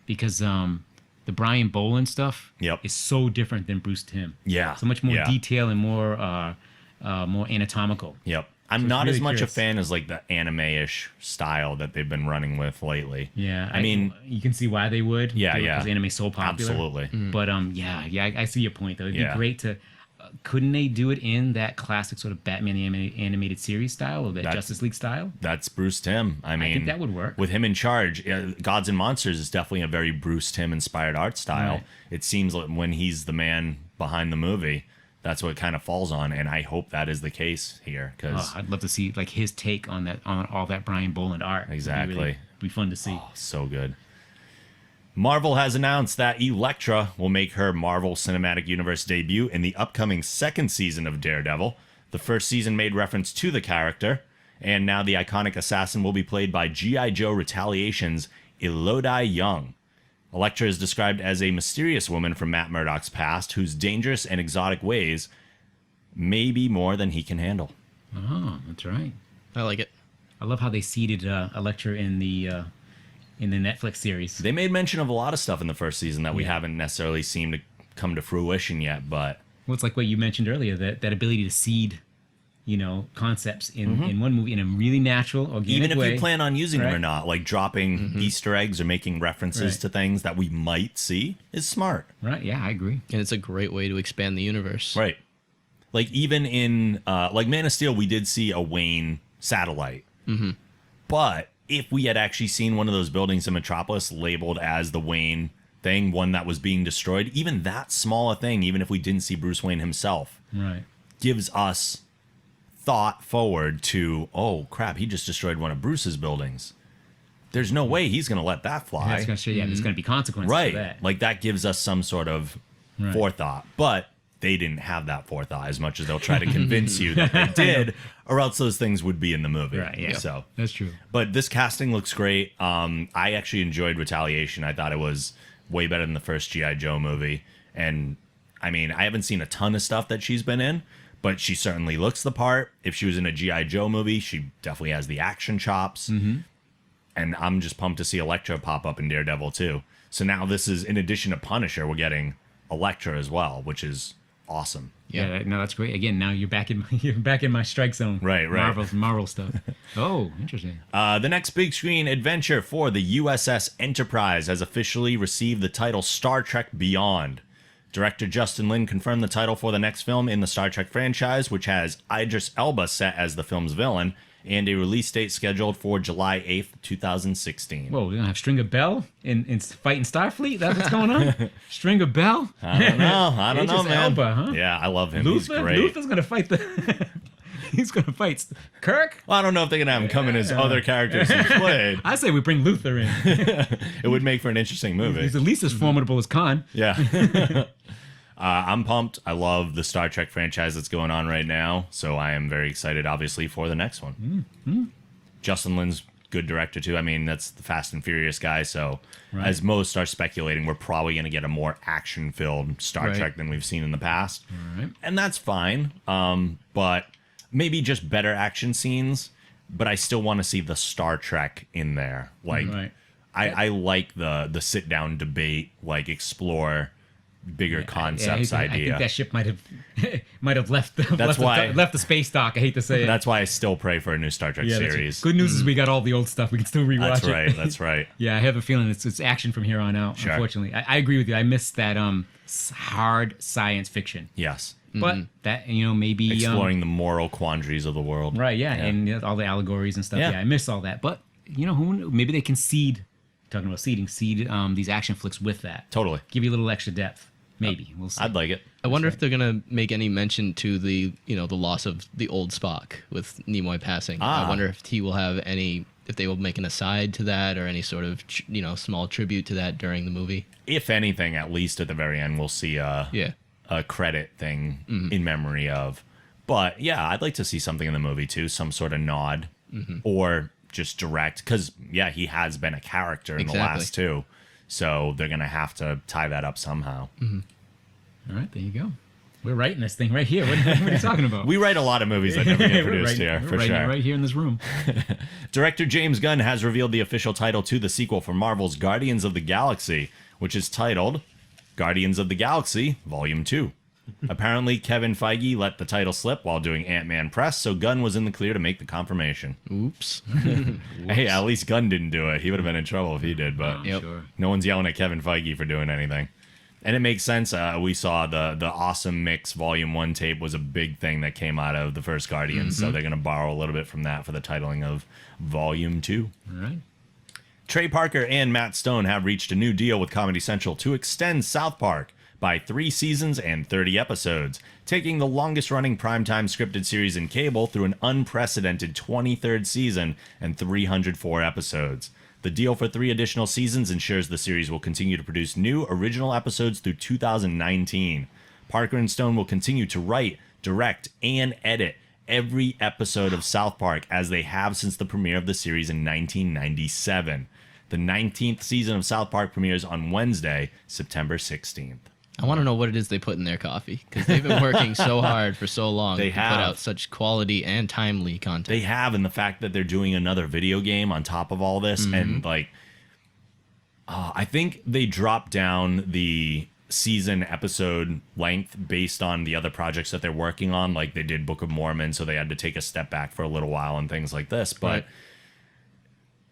because the Brian Boland stuff is so different than Bruce Timm. Yeah, so much more detail and more anatomical. Yep. I'm not as much a fan as like the anime-ish style that they've been running with lately. Yeah, I mean, you can see why they would. Yeah, because anime's so popular. Absolutely. But I see your point though. It'd be great to. Couldn't they do it in that classic sort of Batman animated series style or that Justice League style? That's Bruce Timm. I mean, I think that would work. With him in charge. Gods and Monsters is definitely a very Bruce Timm inspired art style. Right. It seems like when he's the man behind the movie, that's what it kind of falls on, and I hope that is the case here. Because I'd love to see like his take on that, on all that Brian Boland art. Exactly. Be fun to see. Oh, so good. Marvel has announced that Elektra will make her Marvel Cinematic Universe debut in the upcoming 2nd season of Daredevil. The first season made reference to the character, and now the iconic assassin will be played by G.I. Joe Retaliation's Elodie Young. Elektra is described as a mysterious woman from Matt Murdock's past whose dangerous and exotic ways may be more than he can handle. Oh, that's right. I like it. I love how they seeded Elektra in the Netflix series. They made mention of a lot of stuff in the first season that we haven't necessarily seen to come to fruition yet, but... Well, it's like what you mentioned earlier, that ability to seed, concepts in one movie in a really natural, organic even if way. you plan on using them or not, like dropping Easter eggs or making references to things that we might see is smart. Right, yeah, I agree. And it's a great way to expand the universe. Right. Like even in like Man of Steel, we did see a Wayne satellite. But if we had actually seen one of those buildings in Metropolis labeled as the Wayne thing, one that was being destroyed, even that small a thing, even if we didn't see Bruce Wayne himself, gives us thought forward to, oh crap, he just destroyed one of Bruce's buildings. There's no way he's going to let that fly. That's gonna show, there's going to be consequences Right. for that. Like that gives us some sort of forethought. But they didn't have that forethought as much as they'll try to convince you that they did, or else those things would be in the movie. Right, yeah. So That's true. But this casting looks great. I actually enjoyed Retaliation. I thought it was way better than the first G.I. Joe movie. And I mean, I haven't seen a ton of stuff that she's been in, but she certainly looks the part. If she was in a G.I. Joe movie, she definitely has the action chops. And I'm just pumped to see Elektra pop up in Daredevil too. So now this is, in addition to Punisher, we're getting Elektra as well, which is awesome. Yeah, no, that's great. Again, now you're back in my strike zone. Right. Marvel stuff. Oh, interesting. The next big screen adventure for the USS Enterprise has officially received the title Star Trek Beyond. Director Justin Lin confirmed the title for the next film in the Star Trek franchise, which has Idris Elba set as the film's villain, and a release date scheduled for July 8th, 2016. Whoa, we're going to have Stringer Bell in fighting Starfleet? That's what's going on? Stringer Bell? I don't know, Idris man. Elba, huh? Yeah, I love him. He's great. Luther's going to fight He's going to fight Kirk? Well, I don't know if they're going to have him come in as other characters he's played. I say we bring Luther in. It would make for an interesting movie. He's at least as formidable as Khan. Yeah. I'm pumped. I love the Star Trek franchise that's going on right now, so I am very excited, obviously, for the next one. Justin Lin's good director, too. I mean, that's the Fast and Furious guy, so as most are speculating, we're probably going to get a more action-filled Star Trek than we've seen in the past. And that's fine. But maybe just better action scenes, but I still want to see the Star Trek in there. Like, Right. I like the sit down debate, like explore bigger concepts I idea. think that ship might have left the left the space dock. I hate to say it. That's why I still pray for a new Star Trek That's series. good news is we got all the old stuff. We can still rewatch That's it. right. That's right. Yeah, I have a feeling it's action from here on out. Sure. Unfortunately, I agree with you. I miss that hard science fiction. Yes. But that maybe Exploring the moral quandaries of the world. right, yeah, and all the allegories and stuff. Yeah. Yeah, I miss all that. But who knew? Maybe they can seed. Talking about seed these action flicks with that. Totally. Give you a little extra depth. Maybe we'll see. I'd like it. I wonder if they're gonna make any mention to the the loss of the old Spock with Nimoy passing. I wonder if he will have if they will make an aside to that or any sort of small tribute to that during the movie. If anything, at least at the very end, we'll see a credit thing in memory of. But yeah, I'd like to see something in the movie too, some sort of nod or just direct, because he has been a character in the last two. So they're going to have to tie that up somehow. All right, there you go. We're writing this thing right here. What are you talking about? We write a lot of movies that never get produced here, we're for writing it sure. right here in this room. Director James Gunn has revealed the official title to the sequel for Marvel's Guardians of the Galaxy, which is titled Guardians of the Galaxy Volume 2. Apparently, Kevin Feige let the title slip while doing Ant-Man press, so Gunn was in the clear to make the confirmation. Oops. Hey, at least Gunn didn't do it. He would have been in trouble if he did, but Yep. Sure. no one's yelling at Kevin Feige for doing anything. And it makes sense. We saw the Awesome Mix Volume 1 tape was a big thing that came out of the first Guardians, so they're going to borrow a little bit from that for the titling of Volume 2. All right. Trey Parker and Matt Stone have reached a new deal with Comedy Central to extend South Park by 3 seasons and 30 episodes, taking the longest-running primetime scripted series in cable through an unprecedented 23rd season and 304 episodes. The deal for 3 additional seasons ensures the series will continue to produce new original episodes through 2019. Parker and Stone will continue to write, direct, and edit every episode of South Park as they have since the premiere of the series in 1997. The 19th season of South Park premieres on Wednesday, September 16th. I want to know what it is they put in their coffee because they've been working so hard for so long They to put have. out such quality and timely content. They have, and the fact that they're doing another video game on top of all this, and like, I think they dropped down the season episode length based on the other projects that they're working on. Like they did Book of Mormon, so they had to take a step back for a little while and things like this. But Right.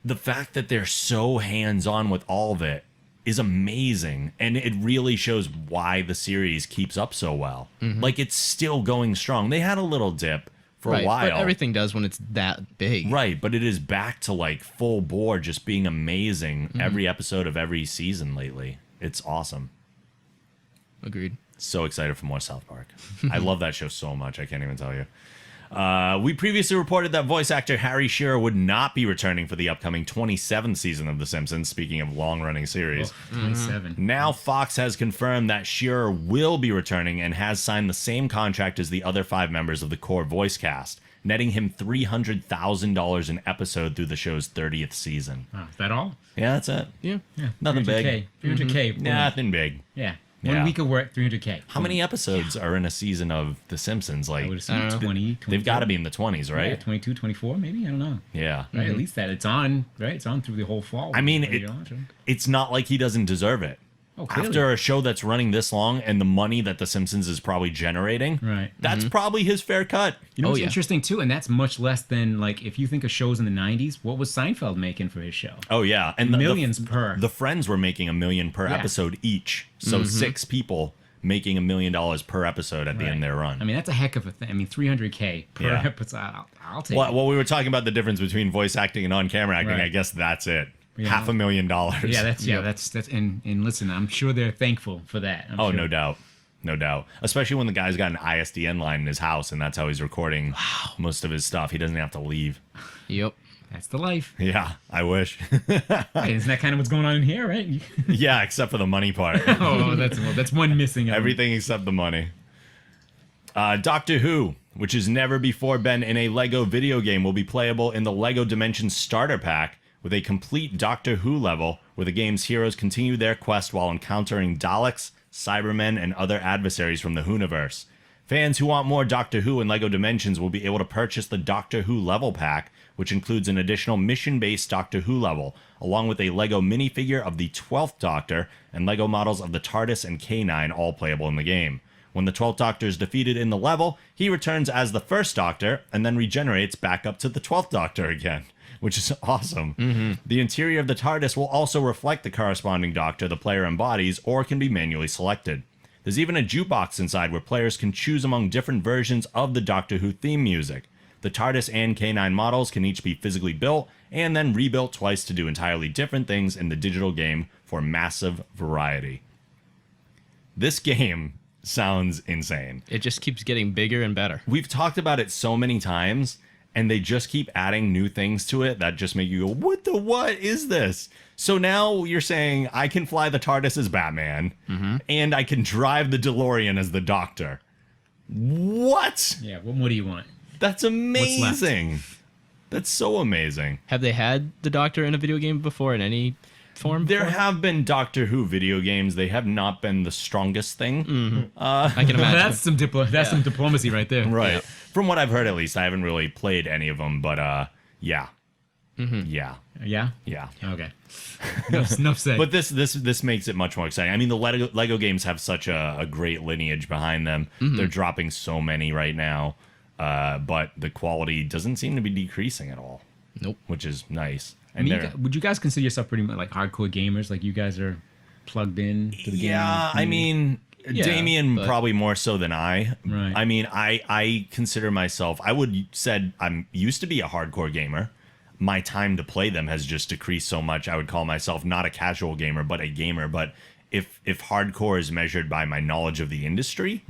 the fact that they're so hands-on with all of it is amazing, and it really shows why the series keeps up so well. Like it's still going strong. They had a little dip for right, a while. but everything does when it's that big. Right, but it is back to like full bore, just being amazing every episode of every season lately. It's awesome. Agreed. So excited for more South Park. I love that show so much. I can't even tell you. We previously reported that voice actor Harry Shearer would not be returning for the upcoming 27th season of The Simpsons, speaking of long-running series. 27. Now Fox has confirmed that Shearer will be returning and has signed the same contract as the other 5 members of the core voice cast, netting him $300,000 an episode through the show's 30th season. Wow, is that all? Yeah, that's it. Yeah. Yeah. Nothing big. 300K. boom. Nothing big. Yeah. Yeah. 1 week of work, 300K. How many episodes are in a season of The Simpsons? I would Like, assume I don't know. 20. they've got to be in the 20s, Yeah, right? 22, 24, maybe. I don't know. Yeah. Right, at least that it's on. Right, it's on through the whole fall. I mean, Ready to launch it. it's not like he doesn't deserve it. Oh, clearly. After a show that's running this long and the money that The Simpsons is probably generating, Right. that's probably his fair cut. You know Oh, what's yeah. interesting too, and that's much less than like if you think of shows in the '90s. What was Seinfeld making for his show? Oh, yeah. And Millions per. The Friends were making $1 million per Yeah. episode each. So 6 people making $1 million per episode at the end of their run. I mean, that's a heck of a thing. I mean, 300K per Yeah. episode. I'll take Well, it. we were talking about the difference between voice acting and on-camera acting. Right. I guess that's it. Yeah. $500,000. Yeah, that's and listen, I'm sure they're thankful for that. I'm Oh, sure. no doubt. No doubt. Especially when the guy's got an ISDN line in his house and that's how he's recording most of his stuff. He doesn't have to leave. Yep. That's the life. Yeah, I wish. Right, isn't that kind of what's going on in here, right? Yeah, except for the money part. Oh, that's one missing. Everything except the money. Doctor Who, which has never before been in a LEGO video game, will be playable in the LEGO Dimensions Starter Pack with a complete Doctor Who level where the game's heroes continue their quest while encountering Daleks, Cybermen, and other adversaries from the Whoniverse. Fans who want more Doctor Who and LEGO Dimensions will be able to purchase the Doctor Who level pack, which includes an additional mission-based Doctor Who level, along with a LEGO minifigure of the 12th Doctor and LEGO models of the TARDIS and Kane, all playable in the game. When the 12th Doctor is defeated in the level, he returns as the first Doctor and then regenerates back up to the 12th Doctor again, which is awesome. The interior of the TARDIS will also reflect the corresponding Doctor the player embodies or can be manually selected. There's even a jukebox inside where players can choose among different versions of the Doctor Who theme music. The TARDIS and K9 models can each be physically built and then rebuilt twice to do entirely different things in the digital game for massive variety. This game sounds insane. It just keeps getting bigger and better. We've talked about it so many times, and they just keep adding new things to it that just make you go, what is this? So now you're saying I can fly the TARDIS as Batman, and I can drive the DeLorean as the Doctor. What? Yeah, what more do you want? That's amazing. That's so amazing. Have they had the Doctor in a video game before in any form? There have been Doctor Who video games. They have not been the strongest thing. I can imagine. That's some diplomacy right there. Right. From what I've heard, at least, I haven't really played any of them, but yeah. Yeah. Yeah? Yeah. Okay. Enough said. But this makes it much more exciting. I mean, the Lego games have such a great lineage behind them. They're dropping so many right now, but the quality doesn't seem to be decreasing at all. Nope. Which is nice. I mean, would you guys consider yourself pretty much like hardcore gamers? Like you guys are plugged in to the game? Yeah, I mean, Damien but- probably more so than I. Right. I mean, I consider myself, I would said I'm used to be a hardcore gamer. My time to play them has just decreased so much. I would call myself not a casual gamer, but a gamer. But if hardcore is measured by my knowledge of the industry,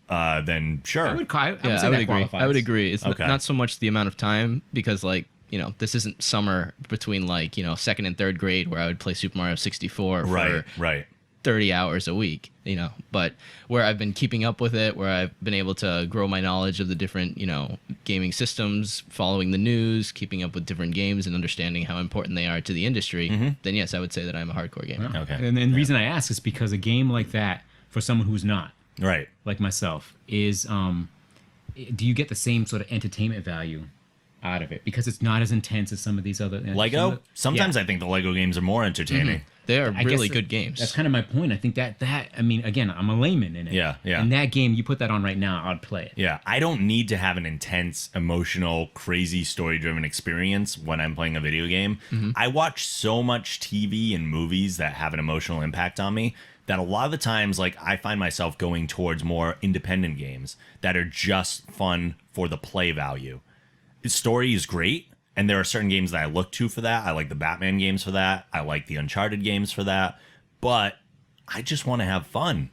then sure. I would say I would that agree. qualifies. I would agree. It's Okay. not so much the amount of time because, like, you know, this isn't summer between, like, you know, second and third grade where I would play Super Mario 64 for Right. 30 hours a week, you know, but where I've been keeping up with it, where I've been able to grow my knowledge of the different, you know, gaming systems, following the news, keeping up with different games and understanding how important they are to the industry, then yes, I would say that I'm a hardcore gamer. Wow. Okay. And the reason I ask is because a game like that, for someone who's not, Right. like myself, is do you get the same sort of entertainment value out of it? Because it's not as intense as some of these other Lego? Sometimes I think the Lego games are more entertaining. They are I really guess good games. That's kind of my point. I think that I mean, again, I'm a layman in it. Yeah, yeah. And that game, you put that on right now, I'd play it. Yeah, I don't need to have an intense, emotional, crazy, story-driven experience when I'm playing a video game. I watch so much TV and movies that have an emotional impact on me that a lot of the times, like, I find myself going towards more independent games that are just fun for the play value. The story is great, and there are certain games that I look to for that. I like the Batman games for that. I like the Uncharted games for that. But I just want to have fun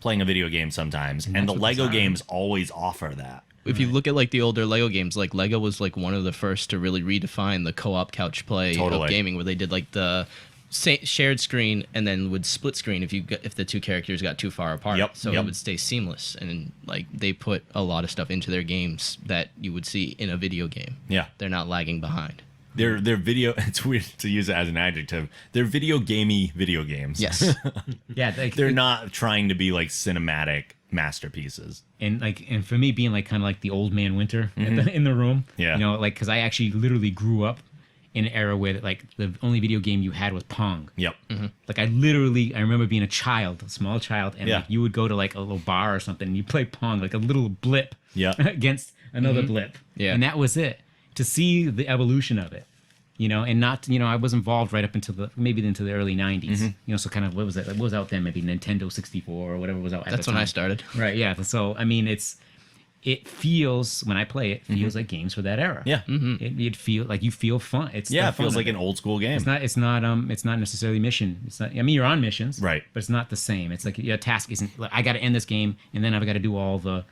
playing a video game sometimes. And the what Lego this is. games always offer that. If you look at like the older Lego games, like Lego was like one of the first to really redefine the co-op couch play Totally. of gaming, where they did like the shared screen and then would split screen if the two characters got too far apart. Yep, So yep. it would stay seamless, and like they put a lot of stuff into their games that you would see in a video game. Yeah. They're not lagging behind. They're video, it's weird to use it as an adjective. They're video gamey video games. Yes. Yeah, They're not trying to be like cinematic masterpieces. and for me being like kind of like the old man winter in the room. Yeah. You know, like because I actually literally grew up in an era where like the only video game you had was Pong. Yep. Like I remember being a child, a small child, and Yeah. like, you would go to like a little bar or something and you play Pong, like a little blip Yeah. against another blip. Yeah. And that was it. To see the evolution of it, you know, and not, you know, I was involved right up until maybe into the early 90s, you know, so kind of, what was it? What was out then? Maybe Nintendo 64 or whatever was out at That's the when I time. started. Right, yeah. So, I mean, it feels, when I play it, feels like games for that era. Yeah. It feel like you feel fun. It's Yeah, the it feels fun like of an old school game. It's not necessarily mission. It's not. I mean, you're on missions, Right. But it's not the same. It's like your task isn't. Like, I got to end this game, and then I've got to do all the,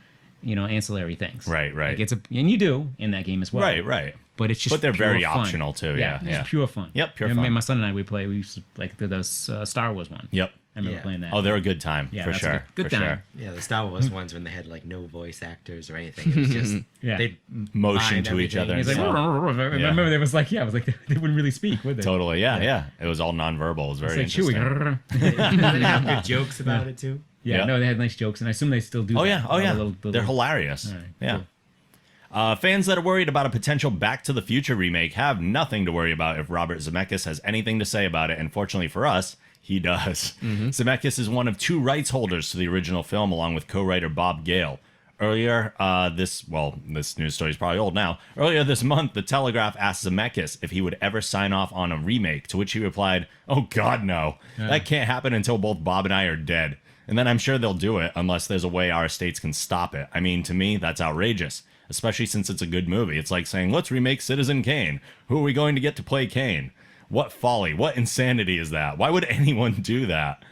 you know, ancillary things. Right, right. Like and you do in that game as well. Right. But it's just. But they're pure very fun. optional, too. Yeah, It's yeah. pure fun. Yep, pure And fun. My son and I, we used to like the Star Wars one. Yep. I remember Yeah. playing that. Oh, they're a good time, Yeah, for that's a sure. good for time. sure. Yeah, the Star Wars ones when they had like no voice actors or anything. It was just Yeah. they'd Motion mime to each everything. other. He's like, Yeah. I remember there was like, yeah, it was like they wouldn't really speak, would they? Totally, yeah. It was all nonverbal. It was very It's like interesting. Chewie. They have good jokes about it too. Yeah, no, they had nice jokes, and I assume they still do. Oh that. yeah, All the little- they're hilarious. All right, yeah. cool. Fans that are worried about a potential Back to the Future remake have nothing to worry about if Robert Zemeckis has anything to say about it, and fortunately for us, he does. Zemeckis is one of 2 rights holders to the original film, along with co-writer Bob Gale. Earlier, this news story is probably old now. Earlier this month, The Telegraph asked Zemeckis if he would ever sign off on a remake, to which he replied, "Oh God, no. That can't happen until both Bob and I are dead. And then I'm sure they'll do it unless there's a way our estates can stop it. I mean, to me, that's outrageous, especially since it's a good movie. It's like saying, let's remake Citizen Kane. Who are we going to get to play Kane? What folly, what insanity is that? Why would anyone do that?"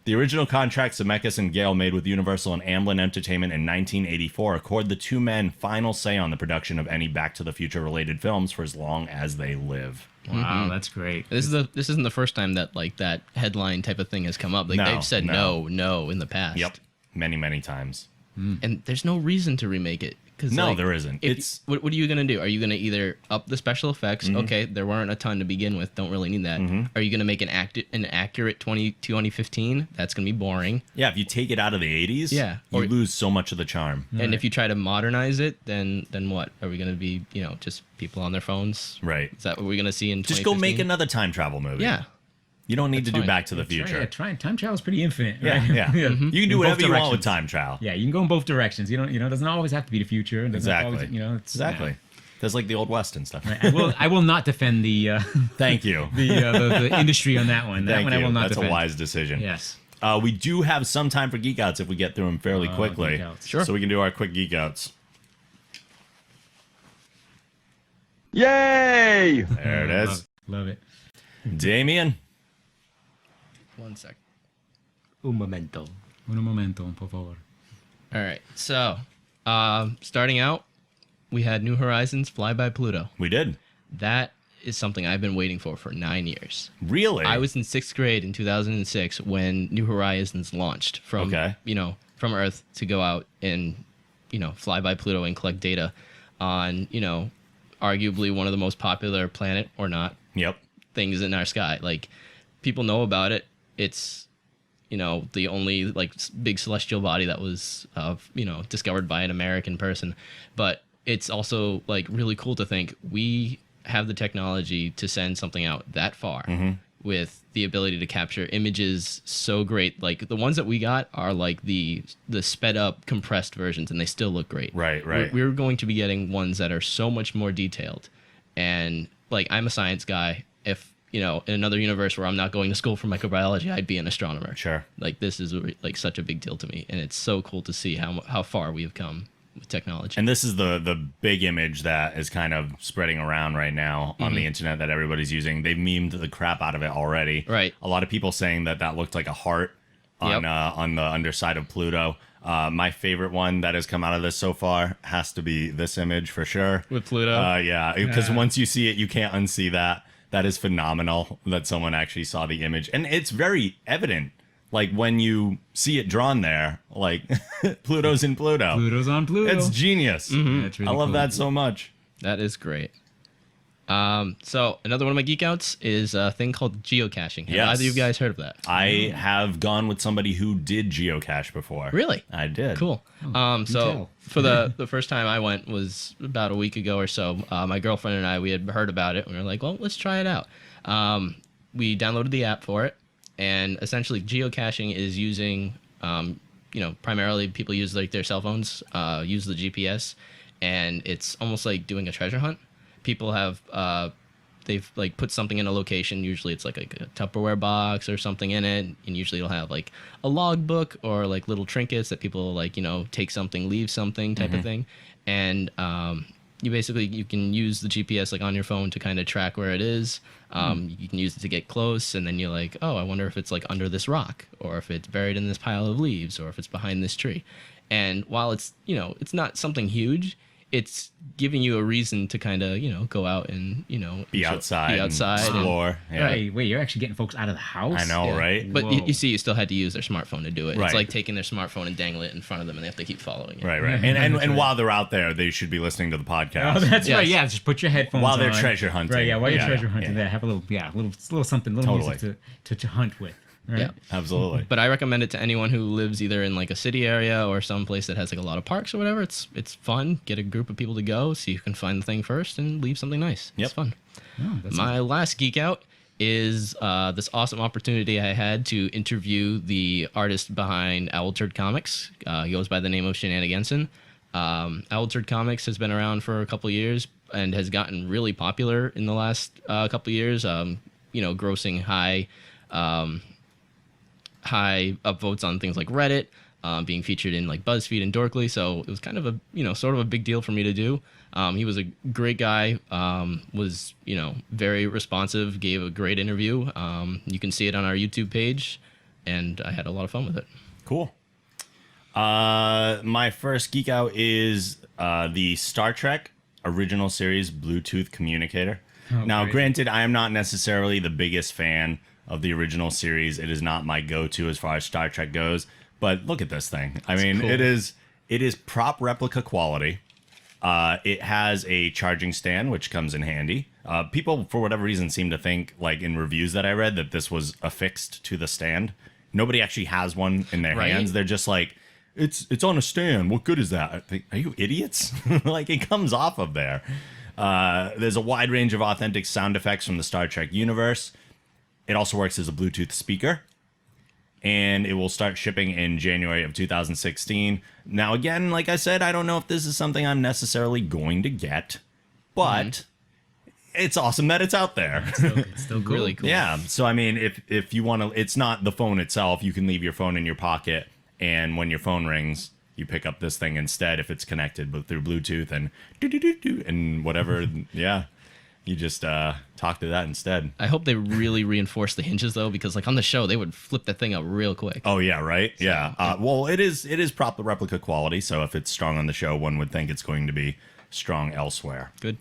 The original contract Zemeckis and Gale made with Universal and Amblin Entertainment in 1984 accord the 2 men final say on the production of any Back to the Future related films for as long as they live. Wow, that's great. This isn't the first time that like that headline type of thing has come up. Like they've said no in the past. Yep, many times. And there's no reason to remake it. No, there isn't. What are you gonna do? Are you gonna either up the special effects? Okay, there weren't a ton to begin with. Don't really need that. Are you gonna make an accurate 2015? That's gonna be boring. Yeah, if you take it out of the 80s, Yeah. you Or- lose so much of the charm. And if you try to modernize it, then what? Are we gonna be just people on their phones? Right. Is that what we're gonna see in? Just go make 2015? another time travel movie. Yeah. You don't need to do fine. Back to the That's Future. right, yeah, time travel is pretty infinite. Yeah, Right? yeah. You can In do both whatever you want directions. with time travel. Yeah, you can go in both directions. You don't, it doesn't always have to be the future. It doesn't Exactly. Always, it's, Exactly. There's like the Old West and stuff. I will not defend the Thank you. the industry on that one. That Thank one you. I will not That's defend. a wise decision. Yes. We do have some time for geek outs if we get through them fairly quickly. Geek outs. Sure. So we can do our quick geek outs. Yay! There it is. Love it. Damien. 1 sec. Un momento. Un momento, por favor. All right. So, starting out, we had New Horizons Fly by Pluto. We did. That is something I've been waiting for 9 years. Really? I was in 6th grade in 2006 when New Horizons launched from from Earth to go out and fly by Pluto and collect data on arguably one of the most popular planet or not Yep. things in our sky. Like people know about it. It's the only like big celestial body that was discovered by an American person, but it's also like really cool to think we have the technology to send something out that far with the ability to capture images so great. Like the ones that we got are like the sped up compressed versions and they still look great. Right. We're going to be getting ones that are so much more detailed. And like I'm a science guy. If in another universe where I'm not going to school for microbiology, I'd be an astronomer. Sure. Like this is like such a big deal to me, and it's so cool to see how far we have come with technology. And this is the big image that is kind of spreading around right now on the internet that everybody's using. They've memed the crap out of it already. Right. A lot of people saying that looked like a heart on the underside of Pluto. My favorite one that has come out of this so far has to be this image for sure. With Pluto? Yeah, because once you see it, you can't unsee that. That is phenomenal that someone actually saw the image. And it's very evident, like, when you see it drawn there, like, Pluto's in Pluto. Pluto's on Pluto. It's genius. Yeah, it's really I love cool. that so much. That is great. So another one of my geek outs is a thing called geocaching. Have Yes. either of you guys heard of that? I have gone with somebody who did geocache before. Really? I did. Cool. So tell. for the first time I went was about a week ago or so. My girlfriend and I, we had heard about it. And we were like, well, let's try it out. We downloaded the app for it, and essentially geocaching is using, primarily people use like their cell phones, use the GPS, and it's almost like doing a treasure hunt. People have they've like put something in a location. Usually it's like a Tupperware box or something in it, and usually it'll have like a logbook or like little trinkets that people like take something, leave something type of thing. And you can use the GPS like on your phone to kind of track where it is. You can use it to get close, and then you're like, oh, I wonder if it's like under this rock, or if it's buried in this pile of leaves, or if it's behind this tree. And while it's it's not something huge, it's giving you a reason to kind of go out and Be outside. and Explore. Yeah. Wait, you're actually getting folks out of the house? I know, Yeah. right? But Whoa. you see, you still had to use their smartphone to do it. Right. It's like taking their smartphone and dangling it in front of them, and they have to keep following it. Right. And while they're out there, they should be listening to the podcast. Oh, that's Yes. right. Yeah, just put your headphones While they're on. treasure hunting. Right, yeah, while you're Yeah, treasure yeah, hunting, yeah. there, have a little something, little Totally. music to hunt with. Right? Yeah. Absolutely. But I recommend it to anyone who lives either in like a city area or some place that has like a lot of parks or whatever. It's fun. Get a group of people to go, see who can find the thing first, and leave something nice. Yep. It's fun. Oh, that's My last geek out is this awesome opportunity I had to interview the artist behind Owlturd Comics. He goes by the name of Shenaniganson. Owlturd Comics has been around for a couple years and has gotten really popular in the last couple years. Grossing high upvotes on things like Reddit, being featured in like BuzzFeed and Dorkly. So it was kind of a sort of a big deal for me to do. He was a great guy, was very responsive, gave a great interview. You can see it on our YouTube page, and I had a lot of fun with it. Cool. My first geek out is the Star Trek original series Bluetooth communicator. Now, great. granted, I am not necessarily the biggest fan of the original series. It is not my go-to as far as Star Trek goes. But look at this thing. I mean, cool. it is prop replica quality. It has a charging stand, which comes in handy. People, for whatever reason, seem to think, like in reviews that I read, that this was affixed to the stand. Nobody actually has one in their Right? hands. They're just like, it's on a stand. What good is that? I think, are you idiots? Like, it comes off of there. There's a wide range of authentic sound effects from the Star Trek universe. It also works as a Bluetooth speaker. And it will start shipping in January of 2016. Now, again, like I said, I don't know if this is something I'm necessarily going to get. But it's awesome that it's out there. It's still cool. Really cool. Yeah. So, I mean, if you want to, it's not the phone itself. You can leave your phone in your pocket. And when your phone rings, you pick up this thing instead if it's connected but through Bluetooth and do and whatever. Yeah. You just talk to that instead. I hope they really reinforce the hinges though, because like on the show they would flip that thing up real quick. Oh yeah, right. Yeah. Well, it is prop replica quality. So if it's strong on the show, one would think it's going to be strong elsewhere. Good.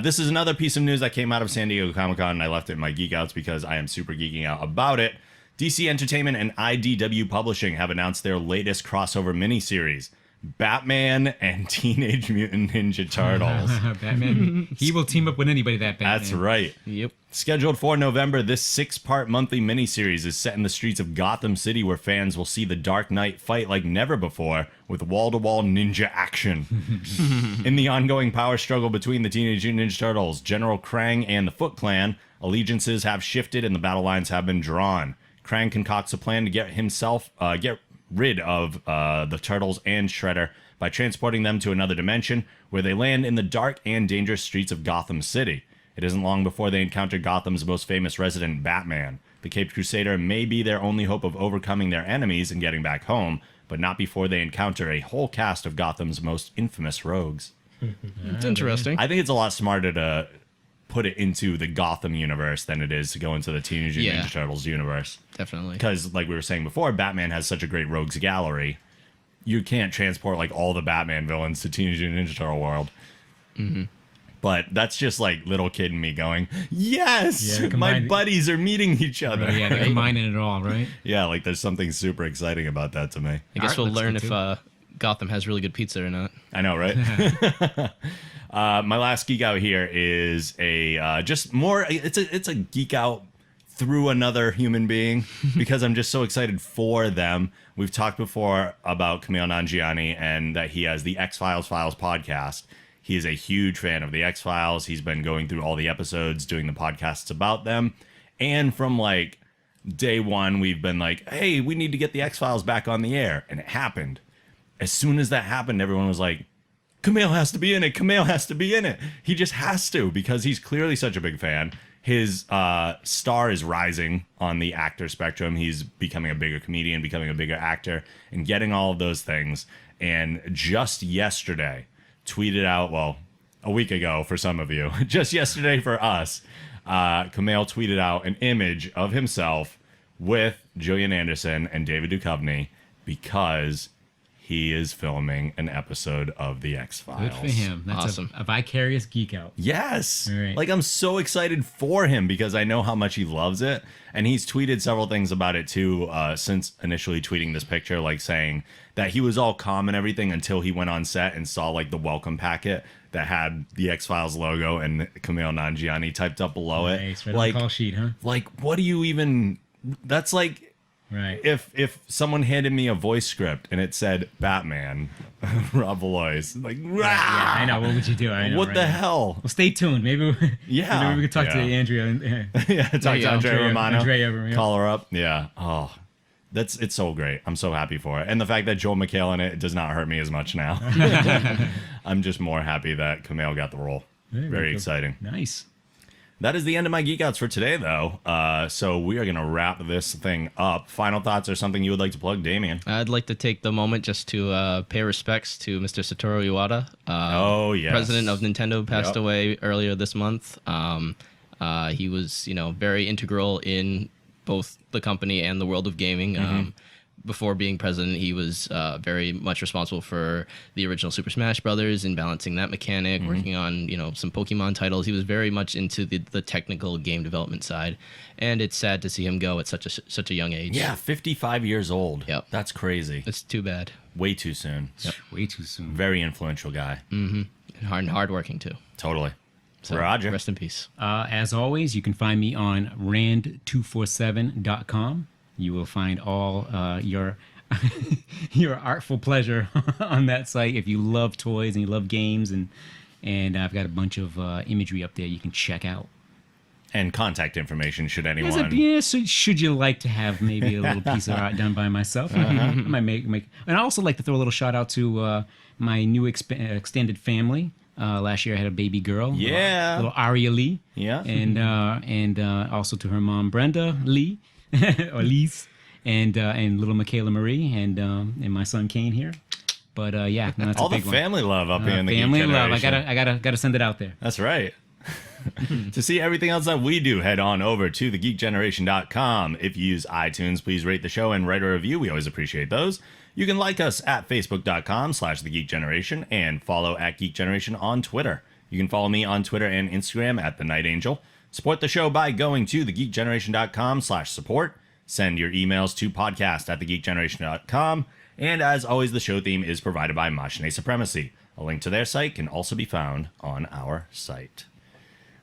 This is another piece of news that came out of San Diego Comic-Con, and I left it in my geek outs because I am super geeking out about it. DC Entertainment and IDW Publishing have announced their latest crossover miniseries, Batman and Teenage Mutant Ninja Turtles. Batman. He will team up with anybody, that Batman. That's right. Yep. Scheduled for November, this 6-part monthly miniseries is set in the streets of Gotham City, where fans will see the Dark Knight fight like never before with wall-to-wall ninja action. In the ongoing power struggle between the Teenage Mutant Ninja Turtles, General Krang and the Foot Clan, allegiances have shifted and the battle lines have been drawn. Krang concocts a plan to get rid of the Turtles and Shredder by transporting them to another dimension, where they land in the dark and dangerous streets of Gotham City. It isn't long before they encounter Gotham's most famous resident, Batman. The Caped Crusader may be their only hope of overcoming their enemies and getting back home, but not before they encounter a whole cast of Gotham's most infamous rogues. It's interesting. I think it's a lot smarter to put it into the Gotham universe than it is to go into the Teenage Mutant Ninja Turtles universe. Definitely. Because, like we were saying before, Batman has such a great rogues gallery. You can't transport like all the Batman villains to Teenage Mutant Ninja Turtle world. Mm-hmm. But that's just like little kid in me going, yes, Yeah, my combine- buddies are meeting each other. Right, yeah, they're combining it all, right? Yeah, like there's something super exciting about that to me. I guess Art we'll looks learn good, if too. Gotham has really good pizza or not. I know, right? My last geek out here is a just more. It's a geek out through another human being because I'm just so excited for them. We've talked before about Kumail Nanjiani and that he has the X-Files podcast. He is a huge fan of the X-Files. He's been going through all the episodes, doing the podcasts about them, and from like day one, we've been like, hey, we need to get the X-Files back on the air, and it happened. As soon as that happened, everyone was like, Kumail has to be in it. Kumail has to be in it. He just has to because he's clearly such a big fan. His star is rising on the actor spectrum. He's becoming a bigger comedian, becoming a bigger actor, and getting all of those things. And just yesterday, tweeted out, well, a week ago for some of you, just yesterday for us, Kumail tweeted out an image of himself with Gillian Anderson and David Duchovny because he is filming an episode of The X-Files. Good for him. That's Awesome. a vicarious geek out. Yes. Right. Like, I'm so excited for him because I know how much he loves it. And he's tweeted several things about it, too, since initially tweeting this picture, like saying that he was all calm and everything until he went on set and saw, like, the welcome packet that had the X-Files logo and Kumail Nanjiani typed up below it. Nice, right Like, on the call sheet, huh? like, what do you even... That's like Right. If someone handed me a voice script and it said Batman, Rob Valois, like, Yeah, I know. What would you do? I know, what right? the hell? Well, stay tuned. Maybe Yeah. maybe we could talk to Yeah. Andrea. Yeah, talk to Andrea Romano. Andrea, Call her up. Yeah. Oh, it's so great. I'm so happy for it. And the fact that Joel McHale in it does not hurt me as much now. I'm just more happy that Kumail got the role. Very exciting. Nice. That is the end of my Geek Outs for today, though. So we are going to wrap this thing up. Final thoughts or something you would like to plug, Damien? I'd like to take the moment just to pay respects to Mr. Satoru Iwata. Oh, yes. President of Nintendo passed Yep. away earlier this month. He was, very integral in both the company and the world of gaming. Before being president, he was very much responsible for the original Super Smash Brothers and balancing that mechanic, working on, some Pokemon titles. He was very much into the technical game development side, and it's sad to see him go at such a young age. Yeah, 55 years old. Yep. That's crazy. It's too bad. Way too soon. Way too soon. Very influential guy. And hardworking too. Totally. So, Roger. rest in peace. As always, you can find me on rand247.com. You will find all your your artful pleasure on that site. If you love toys and you love games, and I've got a bunch of imagery up there you can check out. And contact information should anyone. So should you like to have maybe a little piece of art done by myself? I might make. And I also like to throw a little shout out to my new extended family. Last year I had a baby girl. Yeah. Little Aria Lee. Yeah. And also to her mom Brenda Lee, or Lise, and little Michaela Marie, and my son Kane here. But yeah, no, that's All a the big family love up here in the family Geek love. Generation. I gotta send it out there. That's right. To see everything else that we do, head on over to thegeekgeneration.com. If you use iTunes, please rate the show and write a review. We always appreciate those. You can like us at facebook.com/thegeekgeneration and follow at Geek Generation on Twitter. You can follow me on Twitter and Instagram at The Night Angel. Support the show by going to thegeekgeneration.com/support. Send your emails to podcast@thegeekgeneration.com. And as always, the show theme is provided by Machine Supremacy. A link to their site can also be found on our site.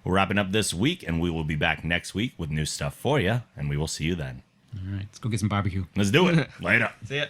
We're wrapping up this week, and we will be back next week with new stuff for you, and we will see you then. All right, let's go get some barbecue. Let's do it. Later. See ya.